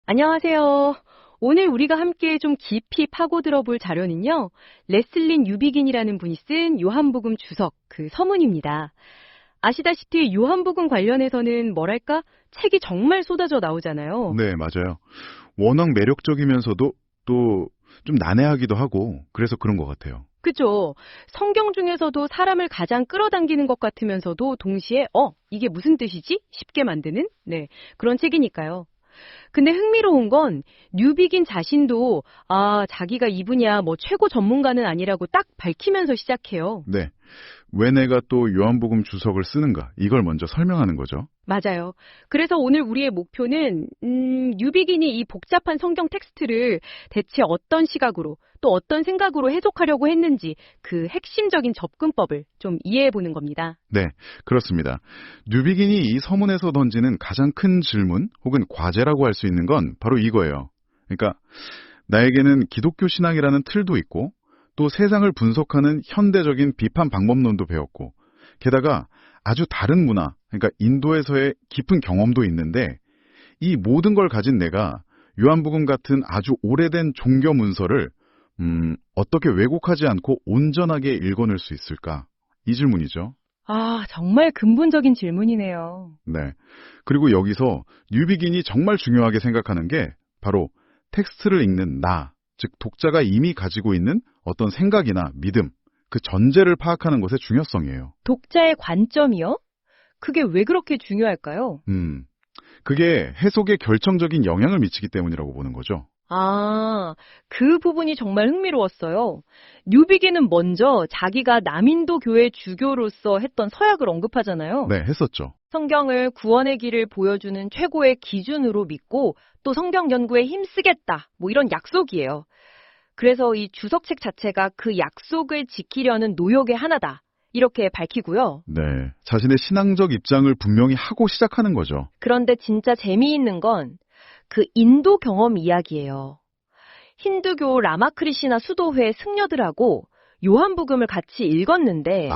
안녕하세요. 오늘 우리가 함께 좀 깊이 파고들어 볼 자료는요, 레슬린 뉴비긴이라는 분이 쓴 요한복음 주석, 그 서문입니다. 아시다시피 요한복음 관련해서는 뭐랄까, 책이 정말 쏟아져 나오잖아요. 네, 맞아요. 워낙 매력적이면서도 또 좀 난해하기도 하고 그래서 그런 것 같아요. 그죠? 성경 중에서도 사람을 가장 끌어당기는 것 같으면서도 동시에, 이게 무슨 뜻이지? 쉽게 만드는? 네, 그런 책이니까요. 근데 흥미로운 건 뉴비긴 자신도 자기가 이 분야 뭐 최고 전문가는 아니라고 딱 밝히면서 시작해요. 네, 왜 내가 또 요한복음 주석을 쓰는가 이걸 먼저 설명하는 거죠. 맞아요. 그래서 오늘 우리의 목표는 뉴비긴이 이 복잡한 성경 텍스트를 대체 어떤 시각으로 또 어떤 생각으로 해석하려고 했는지 그 핵심적인 접근법을 좀 이해해 보는 겁니다. 네, 그렇습니다. 뉴비긴이 이 서문에서 던지는 가장 큰 질문 혹은 과제라고 할 수 있는 건 바로 이거예요. 그러니까 나에게는 기독교 신앙이라는 틀도 있고 또 세상을 분석하는 현대적인 비판 방법론도 배웠고 게다가 아주 다른 문화, 그러니까 인도에서의 깊은 경험도 있는데 이 모든 걸 가진 내가 요한복음 같은 아주 오래된 종교 문서를 어떻게 왜곡하지 않고 온전하게 읽어낼 수 있을까? 이 질문이죠. 정말 근본적인 질문이네요. 네. 그리고 여기서 뉴비긴이 정말 중요하게 생각하는 게 바로 텍스트를 읽는 나, 즉 독자가 이미 가지고 있는 어떤 생각이나 믿음, 그 전제를 파악하는 것의 중요성이에요. 독자의 관점이요? 그게 왜 그렇게 중요할까요? 음, 그게 해석에 결정적인 영향을 미치기 때문이라고 보는 거죠. 그 부분이 정말 흥미로웠어요. 뉴비기는 먼저 자기가 남인도 교회 주교로서 했던 서약을 언급하잖아요. 네, 했었죠. 성경을 구원의 길을 보여주는 최고의 기준으로 믿고 또 성경 연구에 힘쓰겠다. 뭐 이런 약속이에요. 그래서 이 주석책 자체가 그 약속을 지키려는 노력의 하나다. 이렇게 밝히고요. 네, 자신의 신앙적 입장을 분명히 하고 시작하는 거죠. 그런데 진짜 재미있는 건 그 인도 경험 이야기예요. 힌두교 라마크리시나 수도회 승려들하고 요한복음을 같이 읽었는데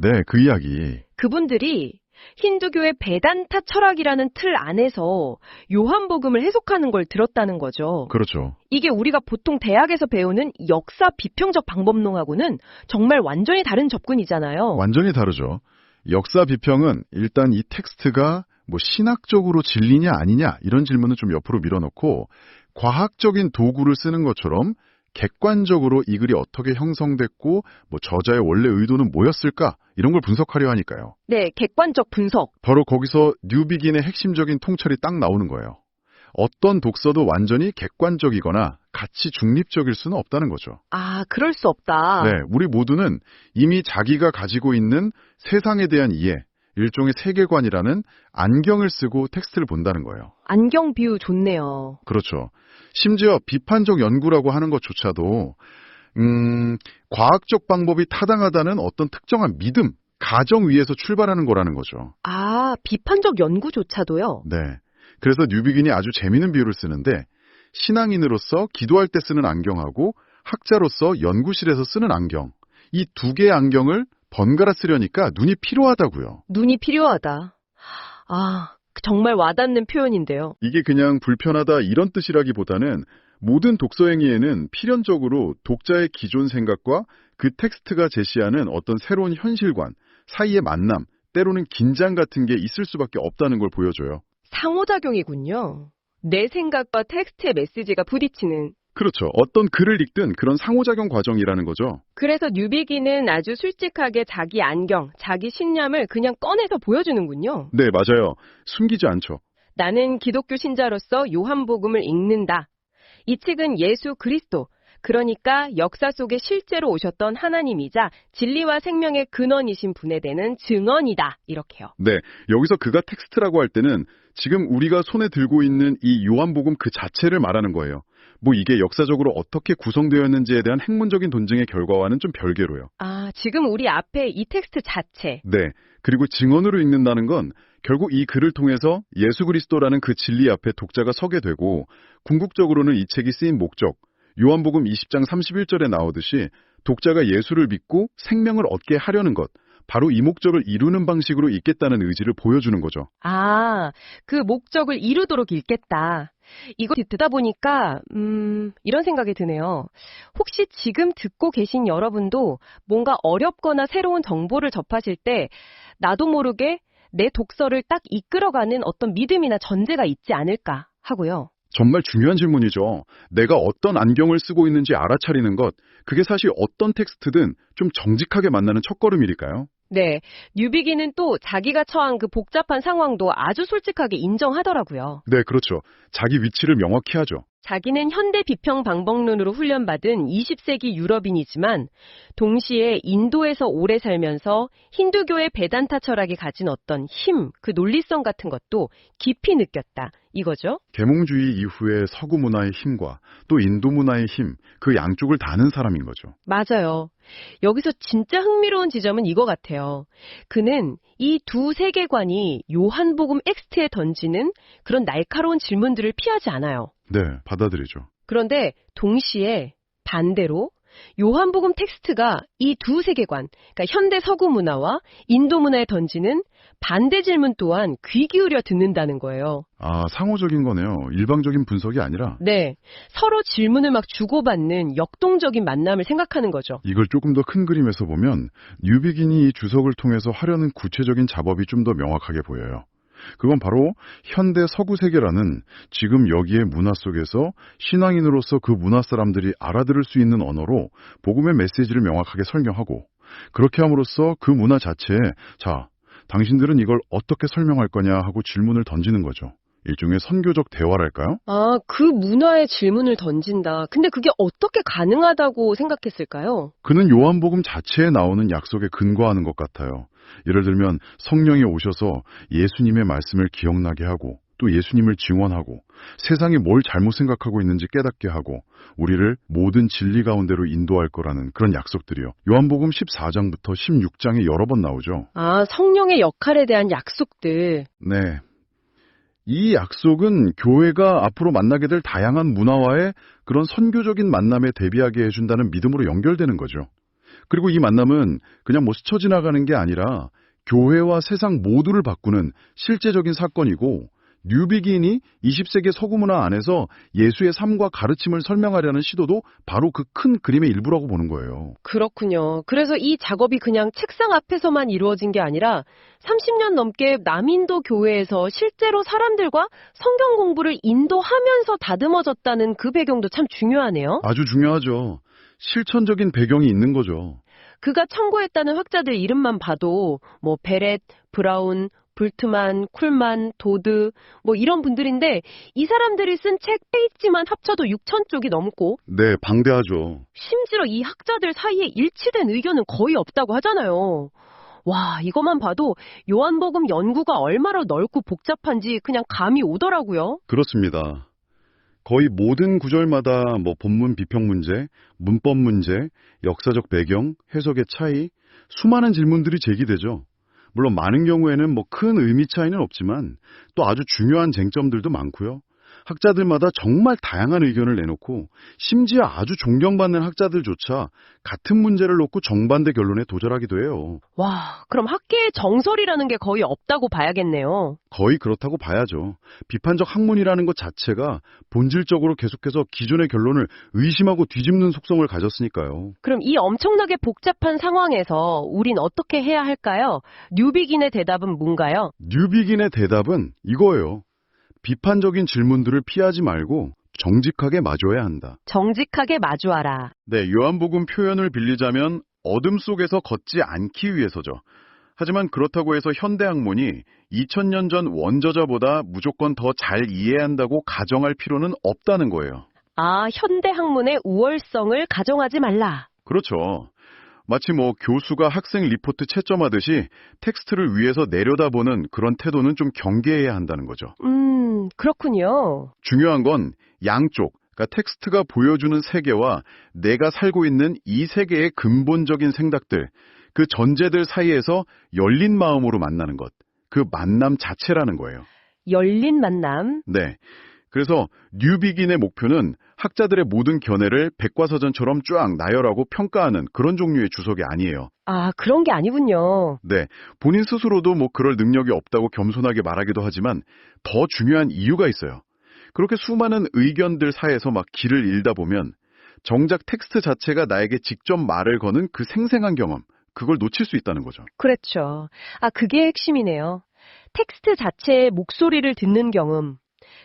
네, 그 이야기. 그분들이 힌두교의 베단타 철학이라는 틀 안에서 요한복음을 해석하는 걸 들었다는 거죠. 그렇죠. 이게 우리가 보통 대학에서 배우는 역사 비평적 방법론하고는 정말 완전히 다른 접근이잖아요. 완전히 다르죠. 역사 비평은 일단 이 텍스트가 뭐 신학적으로 진리냐 아니냐 이런 질문을 좀 옆으로 밀어놓고 과학적인 도구를 쓰는 것처럼 객관적으로 이 글이 어떻게 형성됐고 뭐 저자의 원래 의도는 뭐였을까 이런 걸 분석하려 하니까요. 네, 객관적 분석. 바로 거기서 뉴비긴의 핵심적인 통찰이 딱 나오는 거예요. 어떤 독서도 완전히 객관적이거나 가치 중립적일 수는 없다는 거죠. 그럴 수 없다. 네, 우리 모두는 이미 자기가 가지고 있는 세상에 대한 이해, 일종의 세계관이라는 안경을 쓰고 텍스트를 본다는 거예요. 안경 비유 좋네요. 그렇죠. 심지어 비판적 연구라고 하는 것조차도 과학적 방법이 타당하다는 어떤 특정한 믿음, 가정 위에서 출발하는 거라는 거죠. 비판적 연구조차도요. 네. 그래서 뉴비긴이 아주 재미있는 비유를 쓰는데 신앙인으로서 기도할 때 쓰는 안경하고 학자로서 연구실에서 쓰는 안경, 이 두 개의 안경을 번갈아 쓰려니까 눈이 필요하다고요. 눈이 필요하다. 정말 와닿는 표현인데요. 이게 그냥 불편하다 이런 뜻이라기보다는 모든 독서 행위에는 필연적으로 독자의 기존 생각과 그 텍스트가 제시하는 어떤 새로운 현실관 사이의 만남, 때로는 긴장 같은 게 있을 수밖에 없다는 걸 보여줘요. 상호작용이군요. 내 생각과 텍스트의 메시지가 부딪히는. 그렇죠. 어떤 글을 읽든 그런 상호작용 과정이라는 거죠. 그래서 뉴비기는 아주 솔직하게 자기 안경, 자기 신념을 그냥 꺼내서 보여주는군요. 네, 맞아요. 숨기지 않죠. 나는 기독교 신자로서 요한복음을 읽는다. 이 책은 예수 그리스도, 그러니까 역사 속에 실제로 오셨던 하나님이자 진리와 생명의 근원이신 분에 대한 증언이다. 이렇게요. 네, 여기서 그가 텍스트라고 할 때는 지금 우리가 손에 들고 있는 이 요한복음 그 자체를 말하는 거예요. 뭐 이게 역사적으로 어떻게 구성되었는지에 대한 학문적인 논증의 결과와는 좀 별개로요. 지금 우리 앞에 이 텍스트 자체. 네, 그리고 증언으로 읽는다는 건 결국 이 글을 통해서 예수 그리스도라는 그 진리 앞에 독자가 서게 되고 궁극적으로는 이 책이 쓰인 목적, 요한복음 20장 31절에 나오듯이 독자가 예수를 믿고 생명을 얻게 하려는 것, 바로 이 목적을 이루는 방식으로 읽겠다는 의지를 보여주는 거죠. 아, 그 목적을 이루도록 읽겠다. 이거 듣다 보니까, 이런 생각이 드네요. 혹시 지금 듣고 계신 여러분도 뭔가 어렵거나 새로운 정보를 접하실 때 나도 모르게 내 독서를 딱 이끌어가는 어떤 믿음이나 전제가 있지 않을까 하고요. 정말 중요한 질문이죠. 내가 어떤 안경을 쓰고 있는지 알아차리는 것, 그게 사실 어떤 텍스트든 좀 정직하게 만나는 첫걸음일까요? 네, 뉴비기는 또 자기가 처한 그 복잡한 상황도 아주 솔직하게 인정하더라고요. 네, 그렇죠. 자기 위치를 명확히 하죠. 자기는 현대 비평 방법론으로 훈련받은 20세기 유럽인이지만 동시에 인도에서 오래 살면서 힌두교의 베단타 철학이 가진 어떤 힘, 그 논리성 같은 것도 깊이 느꼈다. 이거죠? 계몽주의 이후의 서구 문화의 힘과 또 인도 문화의 힘, 그 양쪽을 다는 사람인 거죠. 맞아요. 여기서 진짜 흥미로운 지점은 이거 같아요. 그는 이 두 세계관이 요한복음 엑스트에 던지는 그런 날카로운 질문들을 피하지 않아요. 네, 받아들이죠. 그런데 동시에 반대로 요한복음 텍스트가 이 두 세계관, 그러니까 현대 서구 문화와 인도 문화에 던지는 반대 질문 또한 귀 기울여 듣는다는 거예요. 아, 상호적인 거네요. 일방적인 분석이 아니라 네, 서로 질문을 막 주고받는 역동적인 만남을 생각하는 거죠. 이걸 조금 더 큰 그림에서 보면 뉴비긴이 이 주석을 통해서 하려는 구체적인 작업이 좀 더 명확하게 보여요. 그건 바로 현대 서구 세계라는 지금 여기의 문화 속에서 신앙인으로서 그 문화 사람들이 알아들을 수 있는 언어로 복음의 메시지를 명확하게 설명하고 그렇게 함으로써 그 문화 자체에 자, 당신들은 이걸 어떻게 설명할 거냐 하고 질문을 던지는 거죠. 일종의 선교적 대화랄까요? 아, 그 문화에 질문을 던진다. 근데 그게 어떻게 가능하다고 생각했을까요? 그는 요한복음 자체에 나오는 약속에 근거하는 것 같아요. 예를 들면 성령이 오셔서 예수님의 말씀을 기억나게 하고 또 예수님을 증언하고 세상이 뭘 잘못 생각하고 있는지 깨닫게 하고 우리를 모든 진리 가운데로 인도할 거라는 그런 약속들이요. 요한복음 14장부터 16장에 여러 번 나오죠. 아, 성령의 역할에 대한 약속들. 네. 이 약속은 교회가 앞으로 만나게 될 다양한 문화와의 그런 선교적인 만남에 대비하게 해준다는 믿음으로 연결되는 거죠. 그리고 이 만남은 그냥 뭐 스쳐 지나가는 게 아니라 교회와 세상 모두를 바꾸는 실제적인 사건이고 뉴비긴이 20세기 서구 문화 안에서 예수의 삶과 가르침을 설명하려는 시도도 바로 그 큰 그림의 일부라고 보는 거예요. 그렇군요. 그래서 이 작업이 그냥 책상 앞에서만 이루어진 게 아니라 30년 넘게 남인도 교회에서 실제로 사람들과 성경 공부를 인도하면서 다듬어졌다는 그 배경도 참 중요하네요. 아주 중요하죠. 실천적인 배경이 있는 거죠. 그가 청구했다는 학자들 이름만 봐도 뭐 베렛, 브라운, 불트만, 쿨만, 도드 뭐 이런 분들인데 이 사람들이 쓴 책 페이지만 합쳐도 6천 쪽이 넘고 네, 방대하죠. 심지어 이 학자들 사이에 일치된 의견은 거의 없다고 하잖아요. 와, 이것만 봐도 요한복음 연구가 얼마나 넓고 복잡한지 그냥 감이 오더라고요. 그렇습니다. 거의 모든 구절마다 뭐 본문 비평 문제, 문법 문제, 역사적 배경, 해석의 차이, 수많은 질문들이 제기되죠. 물론 많은 경우에는 뭐 큰 의미 차이는 없지만 또 아주 중요한 쟁점들도 많고요. 학자들마다 정말 다양한 의견을 내놓고 심지어 아주 존경받는 학자들조차 같은 문제를 놓고 정반대 결론에 도달하기도 해요. 와, 그럼 학계의 정설이라는 게 거의 없다고 봐야겠네요. 거의 그렇다고 봐야죠. 비판적 학문이라는 것 자체가 본질적으로 계속해서 기존의 결론을 의심하고 뒤집는 속성을 가졌으니까요. 그럼 이 엄청나게 복잡한 상황에서 우린 어떻게 해야 할까요? 뉴비긴의 대답은 뭔가요? 뉴비긴의 대답은 이거예요. 비판적인 질문들을 피하지 말고 정직하게 마주해야 한다. 정직하게 마주하라. 네, 요한복음 표현을 빌리자면 어둠 속에서 걷지 않기 위해서죠. 하지만 그렇다고 해서 현대학문이 2000년 전 원저자보다 무조건 더 잘 이해해야 한다고 가정할 필요는 없다는 거예요. 아, 현대 학문의 우월성을 가정하지 말라. 그렇죠. 마치 뭐 교수가 학생 리포트 채점하듯이 텍스트를 위에서 내려다보는 그런 태도는 좀 경계해야 한다는 거죠. 그렇군요. 중요한 건 양쪽, 그러니까 텍스트가 보여주는 세계와 내가 살고 있는 이 세계의 근본적인 생각들, 그 전제들 사이에서 열린 마음으로 만나는 것, 그 만남 자체라는 거예요. 열린 만남. 네. 그래서 뉴비긴의 목표는 학자들의 모든 견해를 백과사전처럼 쫙 나열하고 평가하는 그런 종류의 주석이 아니에요. 아, 그런 게 아니군요. 네, 본인 스스로도 뭐 그럴 능력이 없다고 겸손하게 말하기도 하지만 더 중요한 이유가 있어요. 그렇게 수많은 의견들 사이에서 막 길을 잃다 보면 정작 텍스트 자체가 나에게 직접 말을 거는 그 생생한 경험, 그걸 놓칠 수 있다는 거죠. 그렇죠. 아, 그게 핵심이네요. 텍스트 자체의 목소리를 듣는 경험.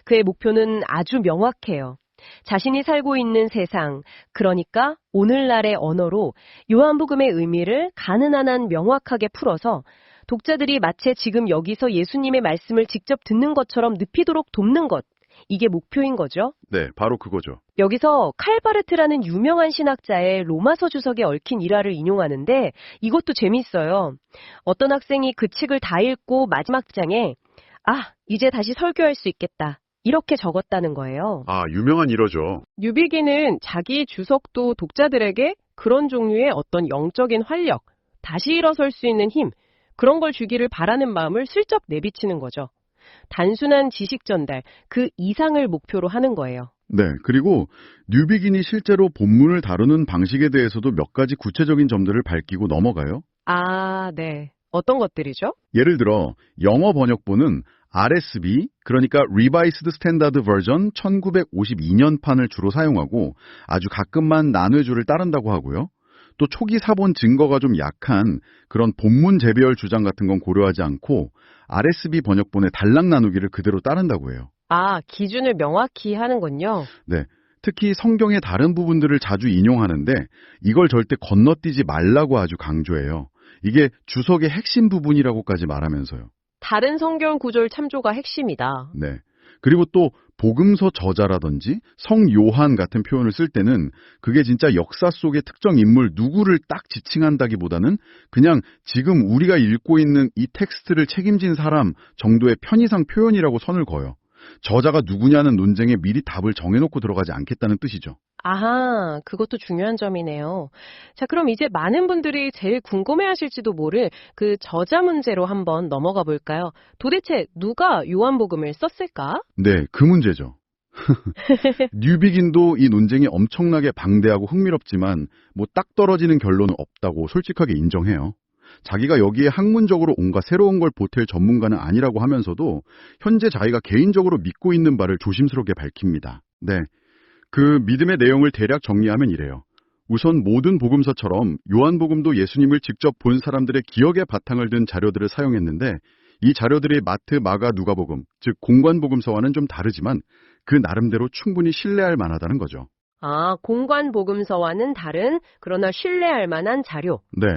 그의 목표는 아주 명확해요. 자신이 살고 있는 세상, 그러니까 오늘날의 언어로 요한복음의 의미를 가능한 한 명확하게 풀어서 독자들이 마치 지금 여기서 예수님의 말씀을 직접 듣는 것처럼 늪이도록 돕는 것. 이게 목표인 거죠. 네, 바로 그거죠. 여기서 칼바르트라는 유명한 신학자의 로마서 주석에 얽힌 일화를 인용하는데 이것도 재미있어요. 어떤 학생이 그 책을 다 읽고 마지막 장에 이제 다시 설교할 수 있겠다. 이렇게 적었다는 거예요. 아, 유명한 일어죠. 뉴비기는 자기 주석도 독자들에게 그런 종류의 어떤 영적인 활력, 다시 일어설 수 있는 힘, 그런 걸 주기를 바라는 마음을 슬쩍 내비치는 거죠. 단순한 지식 전달, 그 이상을 목표로 하는 거예요. 네, 그리고 뉴비긴이 실제로 본문을 다루는 방식에 대해서도 몇 가지 구체적인 점들을 밝히고 넘어가요. 아, 네. 어떤 것들이죠? 예를 들어 영어 번역본은 RSV, 그러니까 Revised Standard Version 1952년판을 주로 사용하고 아주 가끔만 난회주를 따른다고 하고요. 또 초기 사본 증거가 좀 약한 그런 본문 재배열 주장 같은 건 고려하지 않고 RSV 번역본의 단락 나누기를 그대로 따른다고 해요. 아, 기준을 명확히 하는군요. 네, 특히 성경의 다른 부분들을 자주 인용하는데 이걸 절대 건너뛰지 말라고 아주 강조해요. 이게 주석의 핵심 부분이라고까지 말하면서요. 다른 성경 구절 참조가 핵심이다. 네. 그리고 또 복음서 저자라든지 성 요한 같은 표현을 쓸 때는 그게 진짜 역사 속의 특정 인물 누구를 딱 지칭한다기보다는 그냥 지금 우리가 읽고 있는 이 텍스트를 책임진 사람 정도의 편의상 표현이라고 선을 그어요. 저자가 누구냐는 논쟁에 미리 답을 정해놓고 들어가지 않겠다는 뜻이죠. 아하, 그것도 중요한 점이네요. 자, 그럼 이제 많은 분들이 제일 궁금해하실지도 모를 그 저자 문제로 한번 넘어가 볼까요? 도대체 누가 요한복음을 썼을까? 네, 그 문제죠. 뉴비긴도 이 논쟁이 엄청나게 방대하고 흥미롭지만 뭐 딱 떨어지는 결론은 없다고 솔직하게 인정해요. 자기가 여기에 학문적으로 온갖 새로운 걸 보탤 전문가는 아니라고 하면서도 현재 자기가 개인적으로 믿고 있는 바를 조심스럽게 밝힙니다. 네, 그 믿음의 내용을 대략 정리하면 이래요. 우선 모든 복음서처럼 요한복음도 예수님을 직접 본 사람들의 기억에 바탕을 둔 자료들을 사용했는데 이 자료들이 마트, 마가, 누가복음, 즉 공관복음서와는 좀 다르지만 그 나름대로 충분히 신뢰할 만하다는 거죠. 아, 공관복음서와는 다른, 그러나 신뢰할 만한 자료. 네.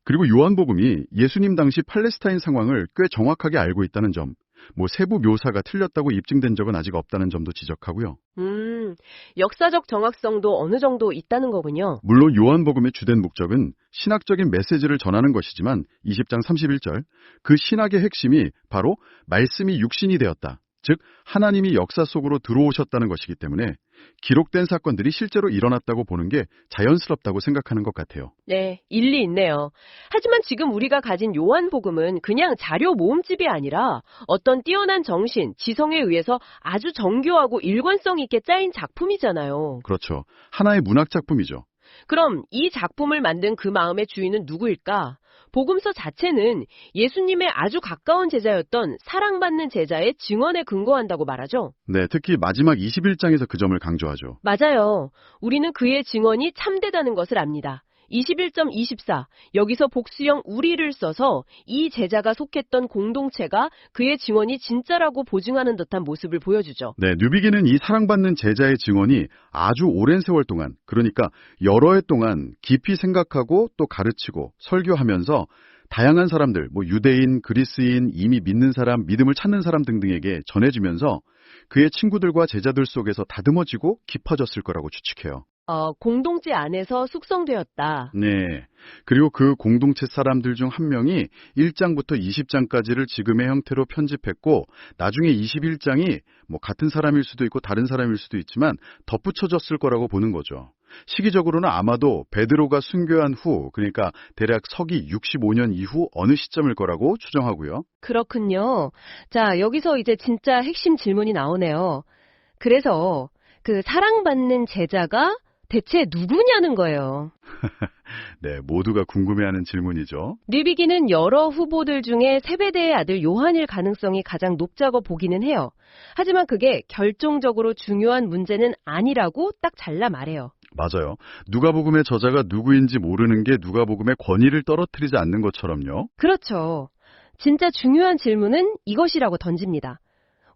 그리고 요한복음이 예수님 당시 팔레스타인 상황을 꽤 정확하게 알고 있다는 점, 뭐 세부 묘사가 틀렸다고 입증된 적은 아직 없다는 점도 지적하고요. 역사적 정확성도 어느 정도 있다는 거군요. 물론 요한복음의 주된 목적은 신학적인 메시지를 전하는 것이지만 20장 31절, 그 신학의 핵심이 바로 말씀이 육신이 되었다. 즉 하나님이 역사 속으로 들어오셨다는 것이기 때문에 기록된 사건들이 실제로 일어났다고 보는 게 자연스럽다고 생각하는 것 같아요. 네, 일리 있네요. 하지만 지금 우리가 가진 요한복음은 그냥 자료 모음집이 아니라 어떤 뛰어난 정신, 지성에 의해서 아주 정교하고 일관성 있게 짜인 작품이잖아요. 그렇죠. 하나의 문학 작품이죠. 그럼 이 작품을 만든 그 마음의 주인은 누구일까? 복음서 자체는 예수님의 아주 가까운 제자였던 사랑받는 제자의 증언에 근거한다고 말하죠. 네, 특히 마지막 21장에서 그 점을 강조하죠. 맞아요. 우리는 그의 증언이 참되다는 것을 압니다. 21.24 여기서 복수형 우리를 써서 이 제자가 속했던 공동체가 그의 증언이 진짜라고 보증하는 듯한 모습을 보여주죠. 네, 뉴비기는 이 사랑받는 제자의 증언이 아주 오랜 세월 동안, 그러니까 여러 해 동안 깊이 생각하고 또 가르치고 설교하면서 다양한 사람들, 뭐 유대인, 그리스인, 이미 믿는 사람, 믿음을 찾는 사람 등등에게 전해지면서 그의 친구들과 제자들 속에서 다듬어지고 깊어졌을 거라고 추측해요. 공동체 안에서 숙성되었다. 네. 그리고 그 공동체 사람들 중 한 명이 1장부터 20장까지를 지금의 형태로 편집했고 나중에 21장이 뭐 같은 사람일 수도 있고 다른 사람일 수도 있지만 덧붙여졌을 거라고 보는 거죠. 시기적으로는 아마도 베드로가 순교한 후, 그러니까 대략 서기 65년 이후 어느 시점일 거라고 추정하고요. 그렇군요. 자, 여기서 이제 진짜 핵심 질문이 나오네요. 그래서 그 사랑받는 제자가 대체 누구냐는 거예요. 네, 모두가 궁금해하는 질문이죠. 뉴비기는 여러 후보들 중에 세베대의 아들 요한일 가능성이 가장 높다고 보기는 해요. 하지만 그게 결정적으로 중요한 문제는 아니라고 딱 잘라 말해요. 맞아요. 누가복음의 저자가 누구인지 모르는 게 누가복음의 권위를 떨어뜨리지 않는 것처럼요. 그렇죠. 진짜 중요한 질문은 이것이라고 던집니다.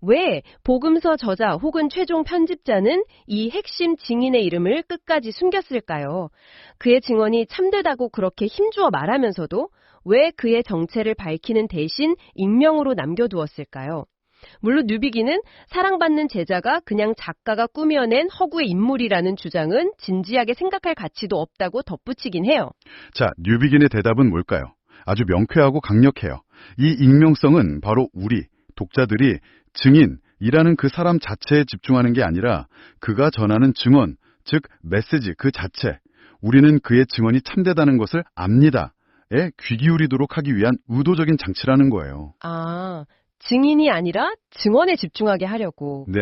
왜 복음서 저자 혹은 최종 편집자는 이 핵심 증인의 이름을 끝까지 숨겼을까요? 그의 증언이 참되다고 그렇게 힘주어 말하면서도 왜 그의 정체를 밝히는 대신 익명으로 남겨두었을까요? 물론 뉴비기는 사랑받는 제자가 그냥 작가가 꾸며낸 허구의 인물이라는 주장은 진지하게 생각할 가치도 없다고 덧붙이긴 해요. 자, 뉴비긴의 대답은 뭘까요? 아주 명쾌하고 강력해요. 이 익명성은 바로 우리, 독자들이 증인이라는 그 사람 자체에 집중하는 게 아니라 그가 전하는 증언, 즉 메시지 그 자체, 우리는 그의 증언이 참되다는 것을 압니다에 귀 기울이도록 하기 위한 의도적인 장치라는 거예요. 아, 증인이 아니라 증언에 집중하게 하려고. 네,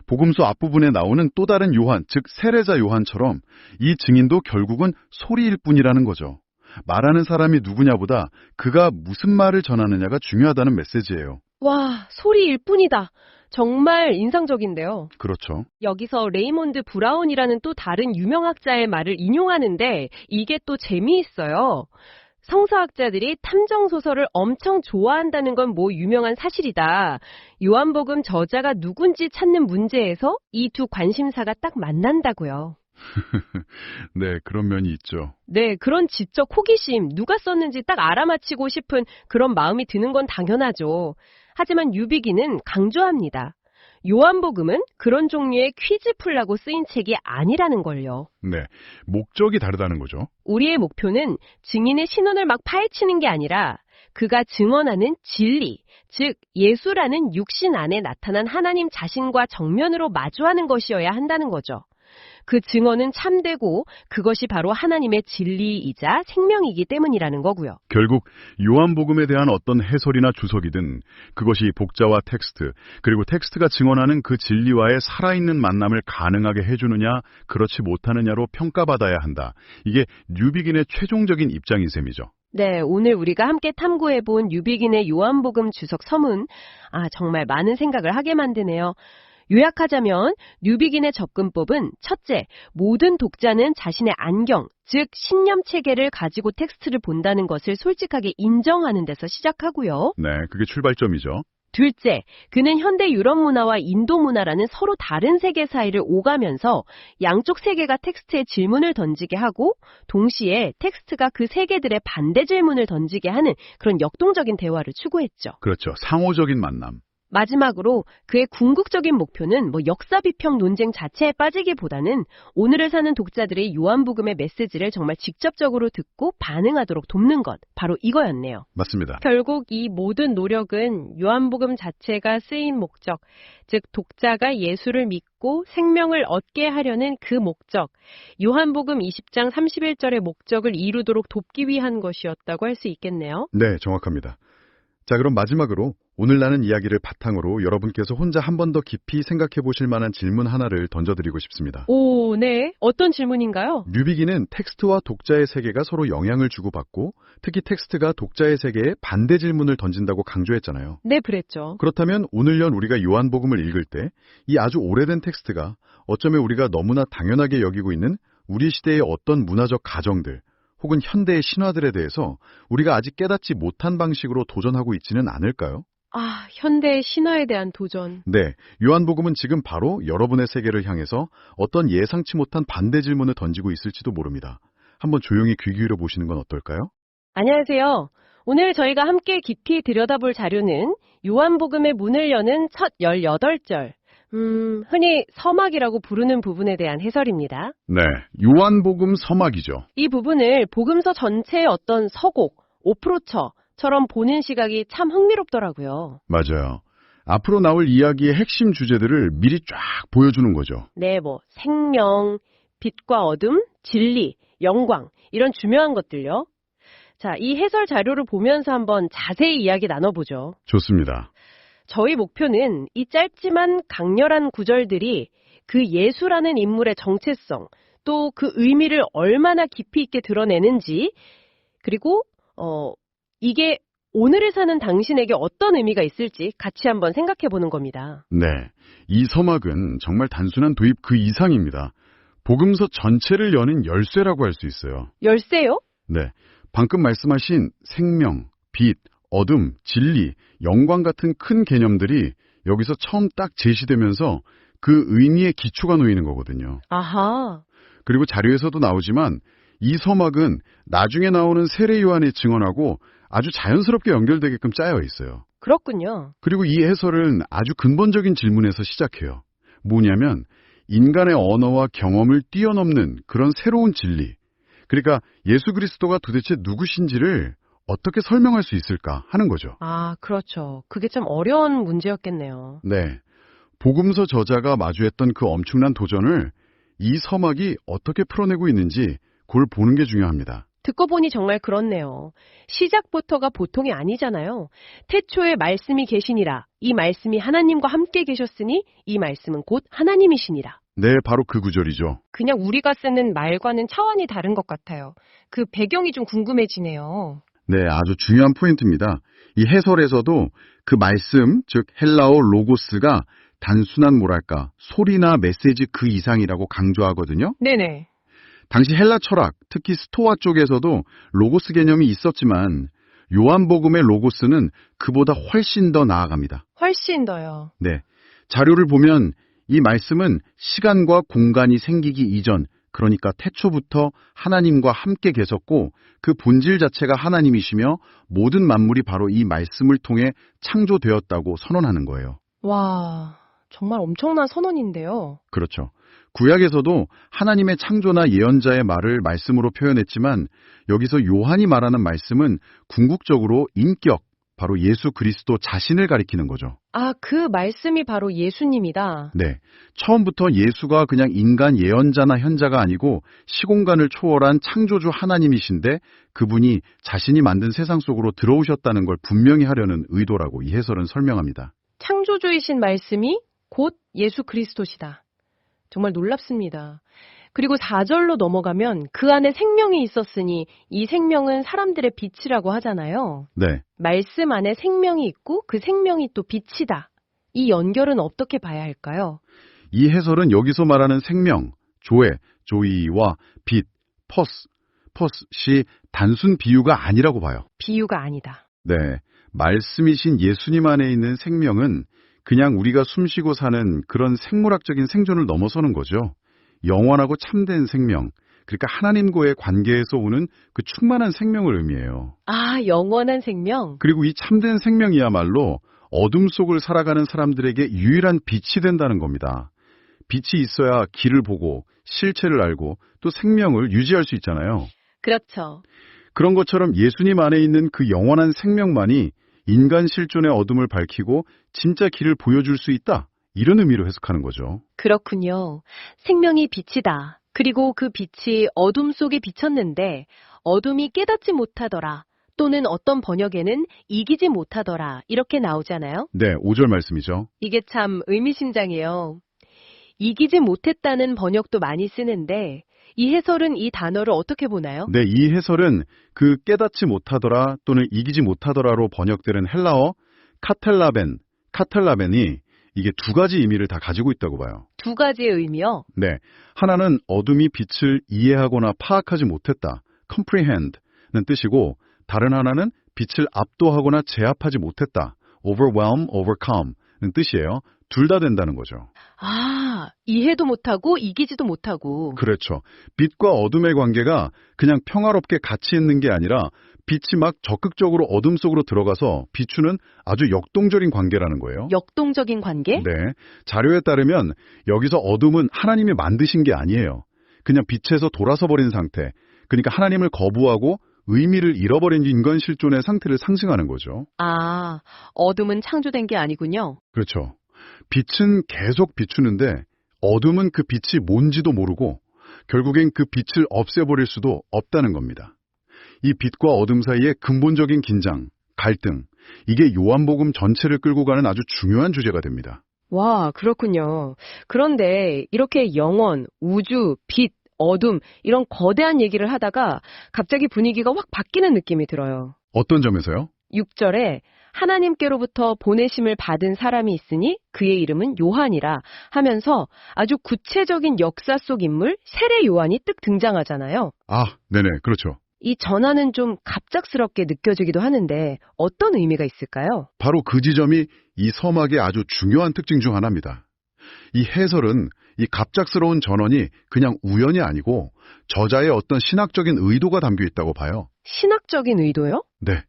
복음서 앞부분에 나오는 또 다른 요한, 즉 세례자 요한처럼 이 증인도 결국은 소리일 뿐이라는 거죠. 말하는 사람이 누구냐보다 그가 무슨 말을 전하느냐가 중요하다는 메시지예요. 와, 소리일 뿐이다. 정말 인상적인데요. 그렇죠. 여기서 레이몬드 브라운이라는 또 다른 유명학자의 말을 인용하는데 이게 또 재미있어요. 성서학자들이 탐정소설을 엄청 좋아한다는 건 뭐 유명한 사실이다. 요한복음 저자가 누군지 찾는 문제에서 이 두 관심사가 딱 만난다고요. 네, 그런 면이 있죠. 네, 그런 지적 호기심, 누가 썼는지 딱 알아맞히고 싶은 그런 마음이 드는 건 당연하죠. 하지만 유비기는 강조합니다. 요한복음은 그런 종류의 퀴즈 풀라고 쓰인 책이 아니라는 걸요. 네, 목적이 다르다는 거죠. 우리의 목표는 증인의 신원을 막 파헤치는 게 아니라 그가 증언하는 진리, 즉 예수라는 육신 안에 나타난 하나님 자신과 정면으로 마주하는 것이어야 한다는 거죠. 그 증언은 참되고 그것이 바로 하나님의 진리이자 생명이기 때문이라는 거고요. 결국 요한복음에 대한 어떤 해설이나 주석이든 그것이 복자와 텍스트, 그리고 텍스트가 증언하는 그 진리와의 살아있는 만남을 가능하게 해주느냐, 그렇지 못하느냐로 평가받아야 한다. 이게 뉴비긴의 최종적인 입장인 셈이죠. 네, 오늘 우리가 함께 탐구해본 뉴비긴의 요한복음 주석 서문, 정말 많은 생각을 하게 만드네요. 요약하자면 뉴비긴의 접근법은 첫째, 모든 독자는 자신의 안경, 즉 신념 체계를 가지고 텍스트를 본다는 것을 솔직하게 인정하는 데서 시작하고요. 네, 그게 출발점이죠. 둘째, 그는 현대 유럽 문화와 인도 문화라는 서로 다른 세계 사이를 오가면서 양쪽 세계가 텍스트에 질문을 던지게 하고 동시에 텍스트가 그 세계들의 반대 질문을 던지게 하는 그런 역동적인 대화를 추구했죠. 그렇죠. 상호적인 만남. 마지막으로 그의 궁극적인 목표는 역사 비평 논쟁 자체에 빠지기보다는 오늘을 사는 독자들의 요한복음의 메시지를 정말 직접적으로 듣고 반응하도록 돕는 것, 바로 이거였네요. 맞습니다. 결국 이 모든 노력은 요한복음 자체가 쓰인 목적, 즉 독자가 예수를 믿고 생명을 얻게 하려는 그 목적, 요한복음 20장 31절의 목적을 이루도록 돕기 위한 것이었다고 할 수 있겠네요. 네, 정확합니다. 자, 그럼 마지막으로 오늘 나눈 이야기를 바탕으로 여러분께서 혼자 한 번 더 깊이 생각해 보실 만한 질문 하나를 던져드리고 싶습니다. 오, 네. 어떤 질문인가요? 뉴비기는 텍스트와 독자의 세계가 서로 영향을 주고받고 특히 텍스트가 독자의 세계에 반대 질문을 던진다고 강조했잖아요. 네, 그랬죠. 그렇다면 오늘년 우리가 요한복음을 읽을 때 이 아주 오래된 텍스트가 어쩌면 우리가 너무나 당연하게 여기고 있는 우리 시대의 어떤 문화적 가정들 혹은 현대의 신화들에 대해서 우리가 아직 깨닫지 못한 방식으로 도전하고 있지는 않을까요? 현대의 신화에 대한 도전. 네, 요한복음은 지금 바로 여러분의 세계를 향해서 어떤 예상치 못한 반대 질문을 던지고 있을지도 모릅니다. 한번 조용히 귀 기울여 보시는 건 어떨까요? 안녕하세요. 오늘 저희가 함께 깊이 들여다볼 자료는 요한복음의 문을 여는 첫 18절, 흔히 서막이라고 부르는 부분에 대한 해설입니다. 네, 요한복음 서막이죠. 이 부분을 복음서 전체의 어떤 서곡, 오프로처처럼 보는 시각이 참 흥미롭더라고요. 맞아요. 앞으로 나올 이야기의 핵심 주제들을 미리 쫙 보여주는 거죠. 네, 생명, 빛과 어둠, 진리, 영광, 이런 중요한 것들요. 자, 이 해설 자료를 보면서 한번 자세히 이야기 나눠보죠. 좋습니다. 저희 목표는 이 짧지만 강렬한 구절들이 그 예수라는 인물의 정체성, 또 그 의미를 얼마나 깊이 있게 드러내는지, 그리고 이게 오늘을 사는 당신에게 어떤 의미가 있을지 같이 한번 생각해 보는 겁니다. 네. 이 서막은 정말 단순한 도입 그 이상입니다. 복음서 전체를 여는 열쇠라고 할 수 있어요. 열쇠요? 네. 방금 말씀하신 생명, 빛, 어둠, 진리, 영광 같은 큰 개념들이 여기서 처음 딱 제시되면서 그 의미의 기초가 놓이는 거거든요. 아하. 그리고 자료에서도 나오지만 이 서막은 나중에 나오는 세례 요한의 증언하고 아주 자연스럽게 연결되게끔 짜여 있어요. 그렇군요. 그리고 이 해설은 아주 근본적인 질문에서 시작해요. 뭐냐면 인간의 언어와 경험을 뛰어넘는 그런 새로운 진리. 그러니까 예수 그리스도가 도대체 누구신지를 어떻게 설명할 수 있을까 하는 거죠. 아, 그렇죠. 그게 참 어려운 문제였겠네요. 네. 복음서 저자가 마주했던 그 엄청난 도전을 이 서막이 어떻게 풀어내고 있는지 그걸 보는 게 중요합니다. 듣고 보니 정말 그렇네요. 시작부터가 보통이 아니잖아요. 태초에 말씀이 계시니라. 이 말씀이 하나님과 함께 계셨으니 이 말씀은 곧 하나님이시니라. 네, 바로 그 구절이죠. 그냥 우리가 쓰는 말과는 차원이 다른 것 같아요. 그 배경이 좀 궁금해지네요. 네, 아주 중요한 포인트입니다. 이 해설에서도 그 말씀, 즉 헬라어 로고스가 단순한 뭐랄까 소리나 메시지 그 이상이라고 강조하거든요. 네네. 당시 헬라 철학, 특히 스토아 쪽에서도 로고스 개념이 있었지만 요한복음의 로고스는 그보다 훨씬 더 나아갑니다. 훨씬 더요. 네, 자료를 보면 이 말씀은 시간과 공간이 생기기 이전, 그러니까 태초부터 하나님과 함께 계셨고 그 본질 자체가 하나님이시며 모든 만물이 바로 이 말씀을 통해 창조되었다고 선언하는 거예요. 와, 정말 엄청난 선언인데요. 그렇죠. 구약에서도 하나님의 창조나 예언자의 말을 말씀으로 표현했지만 여기서 요한이 말하는 말씀은 궁극적으로 인격, 바로 예수 그리스도 자신을 가리키는 거죠. 아, 그 말씀이 바로 예수님이다. 네. 처음부터 예수가 그냥 인간 예언자나 현자가 아니고 시공간을 초월한 창조주 하나님이신데 그분이 자신이 만든 세상 속으로 들어오셨다는 걸 분명히 하려는 의도라고 이 해설은 설명합니다. 창조주이신 말씀이 곧 예수 그리스도시다. 정말 놀랍습니다. 그리고 4절로 넘어가면 그 안에 생명이 있었으니 이 생명은 사람들의 빛이라고 하잖아요. 네. 말씀 안에 생명이 있고 그 생명이 또 빛이다. 이 연결은 어떻게 봐야 할까요? 이 해설은 여기서 말하는 생명, 조에, 조이와 빛, 퍼스이 단순 비유가 아니라고 봐요. 비유가 아니다. 네. 말씀이신 예수님 안에 있는 생명은 그냥 우리가 숨쉬고 사는 그런 생물학적인 생존을 넘어서는 거죠. 영원하고 참된 생명, 그러니까 하나님과의 관계에서 오는 그 충만한 생명을 의미해요. 아, 영원한 생명? 그리고 이 참된 생명이야말로 어둠 속을 살아가는 사람들에게 유일한 빛이 된다는 겁니다. 빛이 있어야 길을 보고 실체를 알고 또 생명을 유지할 수 있잖아요. 그렇죠. 그런 것처럼 예수님 안에 있는 그 영원한 생명만이 인간 실존의 어둠을 밝히고 진짜 길을 보여줄 수 있다. 이런 의미로 해석하는 거죠. 그렇군요. 생명이 빛이다. 그리고 그 빛이 어둠 속에 비쳤는데 어둠이 깨닫지 못하더라. 또는 어떤 번역에는 이기지 못하더라. 이렇게 나오잖아요. 네, 5절 말씀이죠. 이게 참 의미심장해요. 이기지 못했다는 번역도 많이 쓰는데 이 해설은 이 단어를 어떻게 보나요? 네, 이 해설은 그 깨닫지 못하더라 또는 이기지 못하더라로 번역되는 헬라어 카텔라벤이 이게 두 가지 의미를 다 가지고 있다고 봐요. 두 가지의 의미요. 네, 하나는 어둠이 빛을 이해하거나 파악하지 못했다, comprehend는 뜻이고 다른 하나는 빛을 압도하거나 제압하지 못했다, overcome는 뜻이에요. 둘 다 된다는 거죠. 아, 이해도 못하고 이기지도 못하고. 그렇죠. 빛과 어둠의 관계가 그냥 평화롭게 같이 있는 게 아니라 빛이 막 적극적으로 어둠 속으로 들어가서 비추는 아주 역동적인 관계라는 거예요. 역동적인 관계? 네. 자료에 따르면 여기서 어둠은 하나님이 만드신 게 아니에요. 그냥 빛에서 돌아서 버린 상태. 그러니까 하나님을 거부하고 의미를 잃어버린 인간 실존의 상태를 상징하는 거죠. 아, 어둠은 창조된 게 아니군요. 그렇죠. 빛은 계속 비추는데 어둠은 그 빛이 뭔지도 모르고 결국엔 그 빛을 없애버릴 수도 없다는 겁니다. 이 빛과 어둠 사이의 근본적인 긴장, 갈등, 이게 요한복음 전체를 끌고 가는 아주 중요한 주제가 됩니다. 와, 그렇군요. 그런데 이렇게 영원, 우주, 빛, 어둠 이런 거대한 얘기를 하다가 갑자기 분위기가 확 바뀌는 느낌이 들어요. 어떤 점에서요? 6절에 하나님께로부터 보내심을 받은 사람이 있으니 그의 이름은 요한이라 하면서 아주 구체적인 역사 속 인물 세례 요한이 뜩 등장하잖아요. 아, 네네, 그렇죠. 이 전환은 좀 갑작스럽게 느껴지기도 하는데 어떤 의미가 있을까요? 바로 그 지점이 이 서막의 아주 중요한 특징 중 하나입니다. 이 해설은 이 갑작스러운 전원이 그냥 우연이 아니고 저자의 어떤 신학적인 의도가 담겨 있다고 봐요. 신학적인 의도요? 네.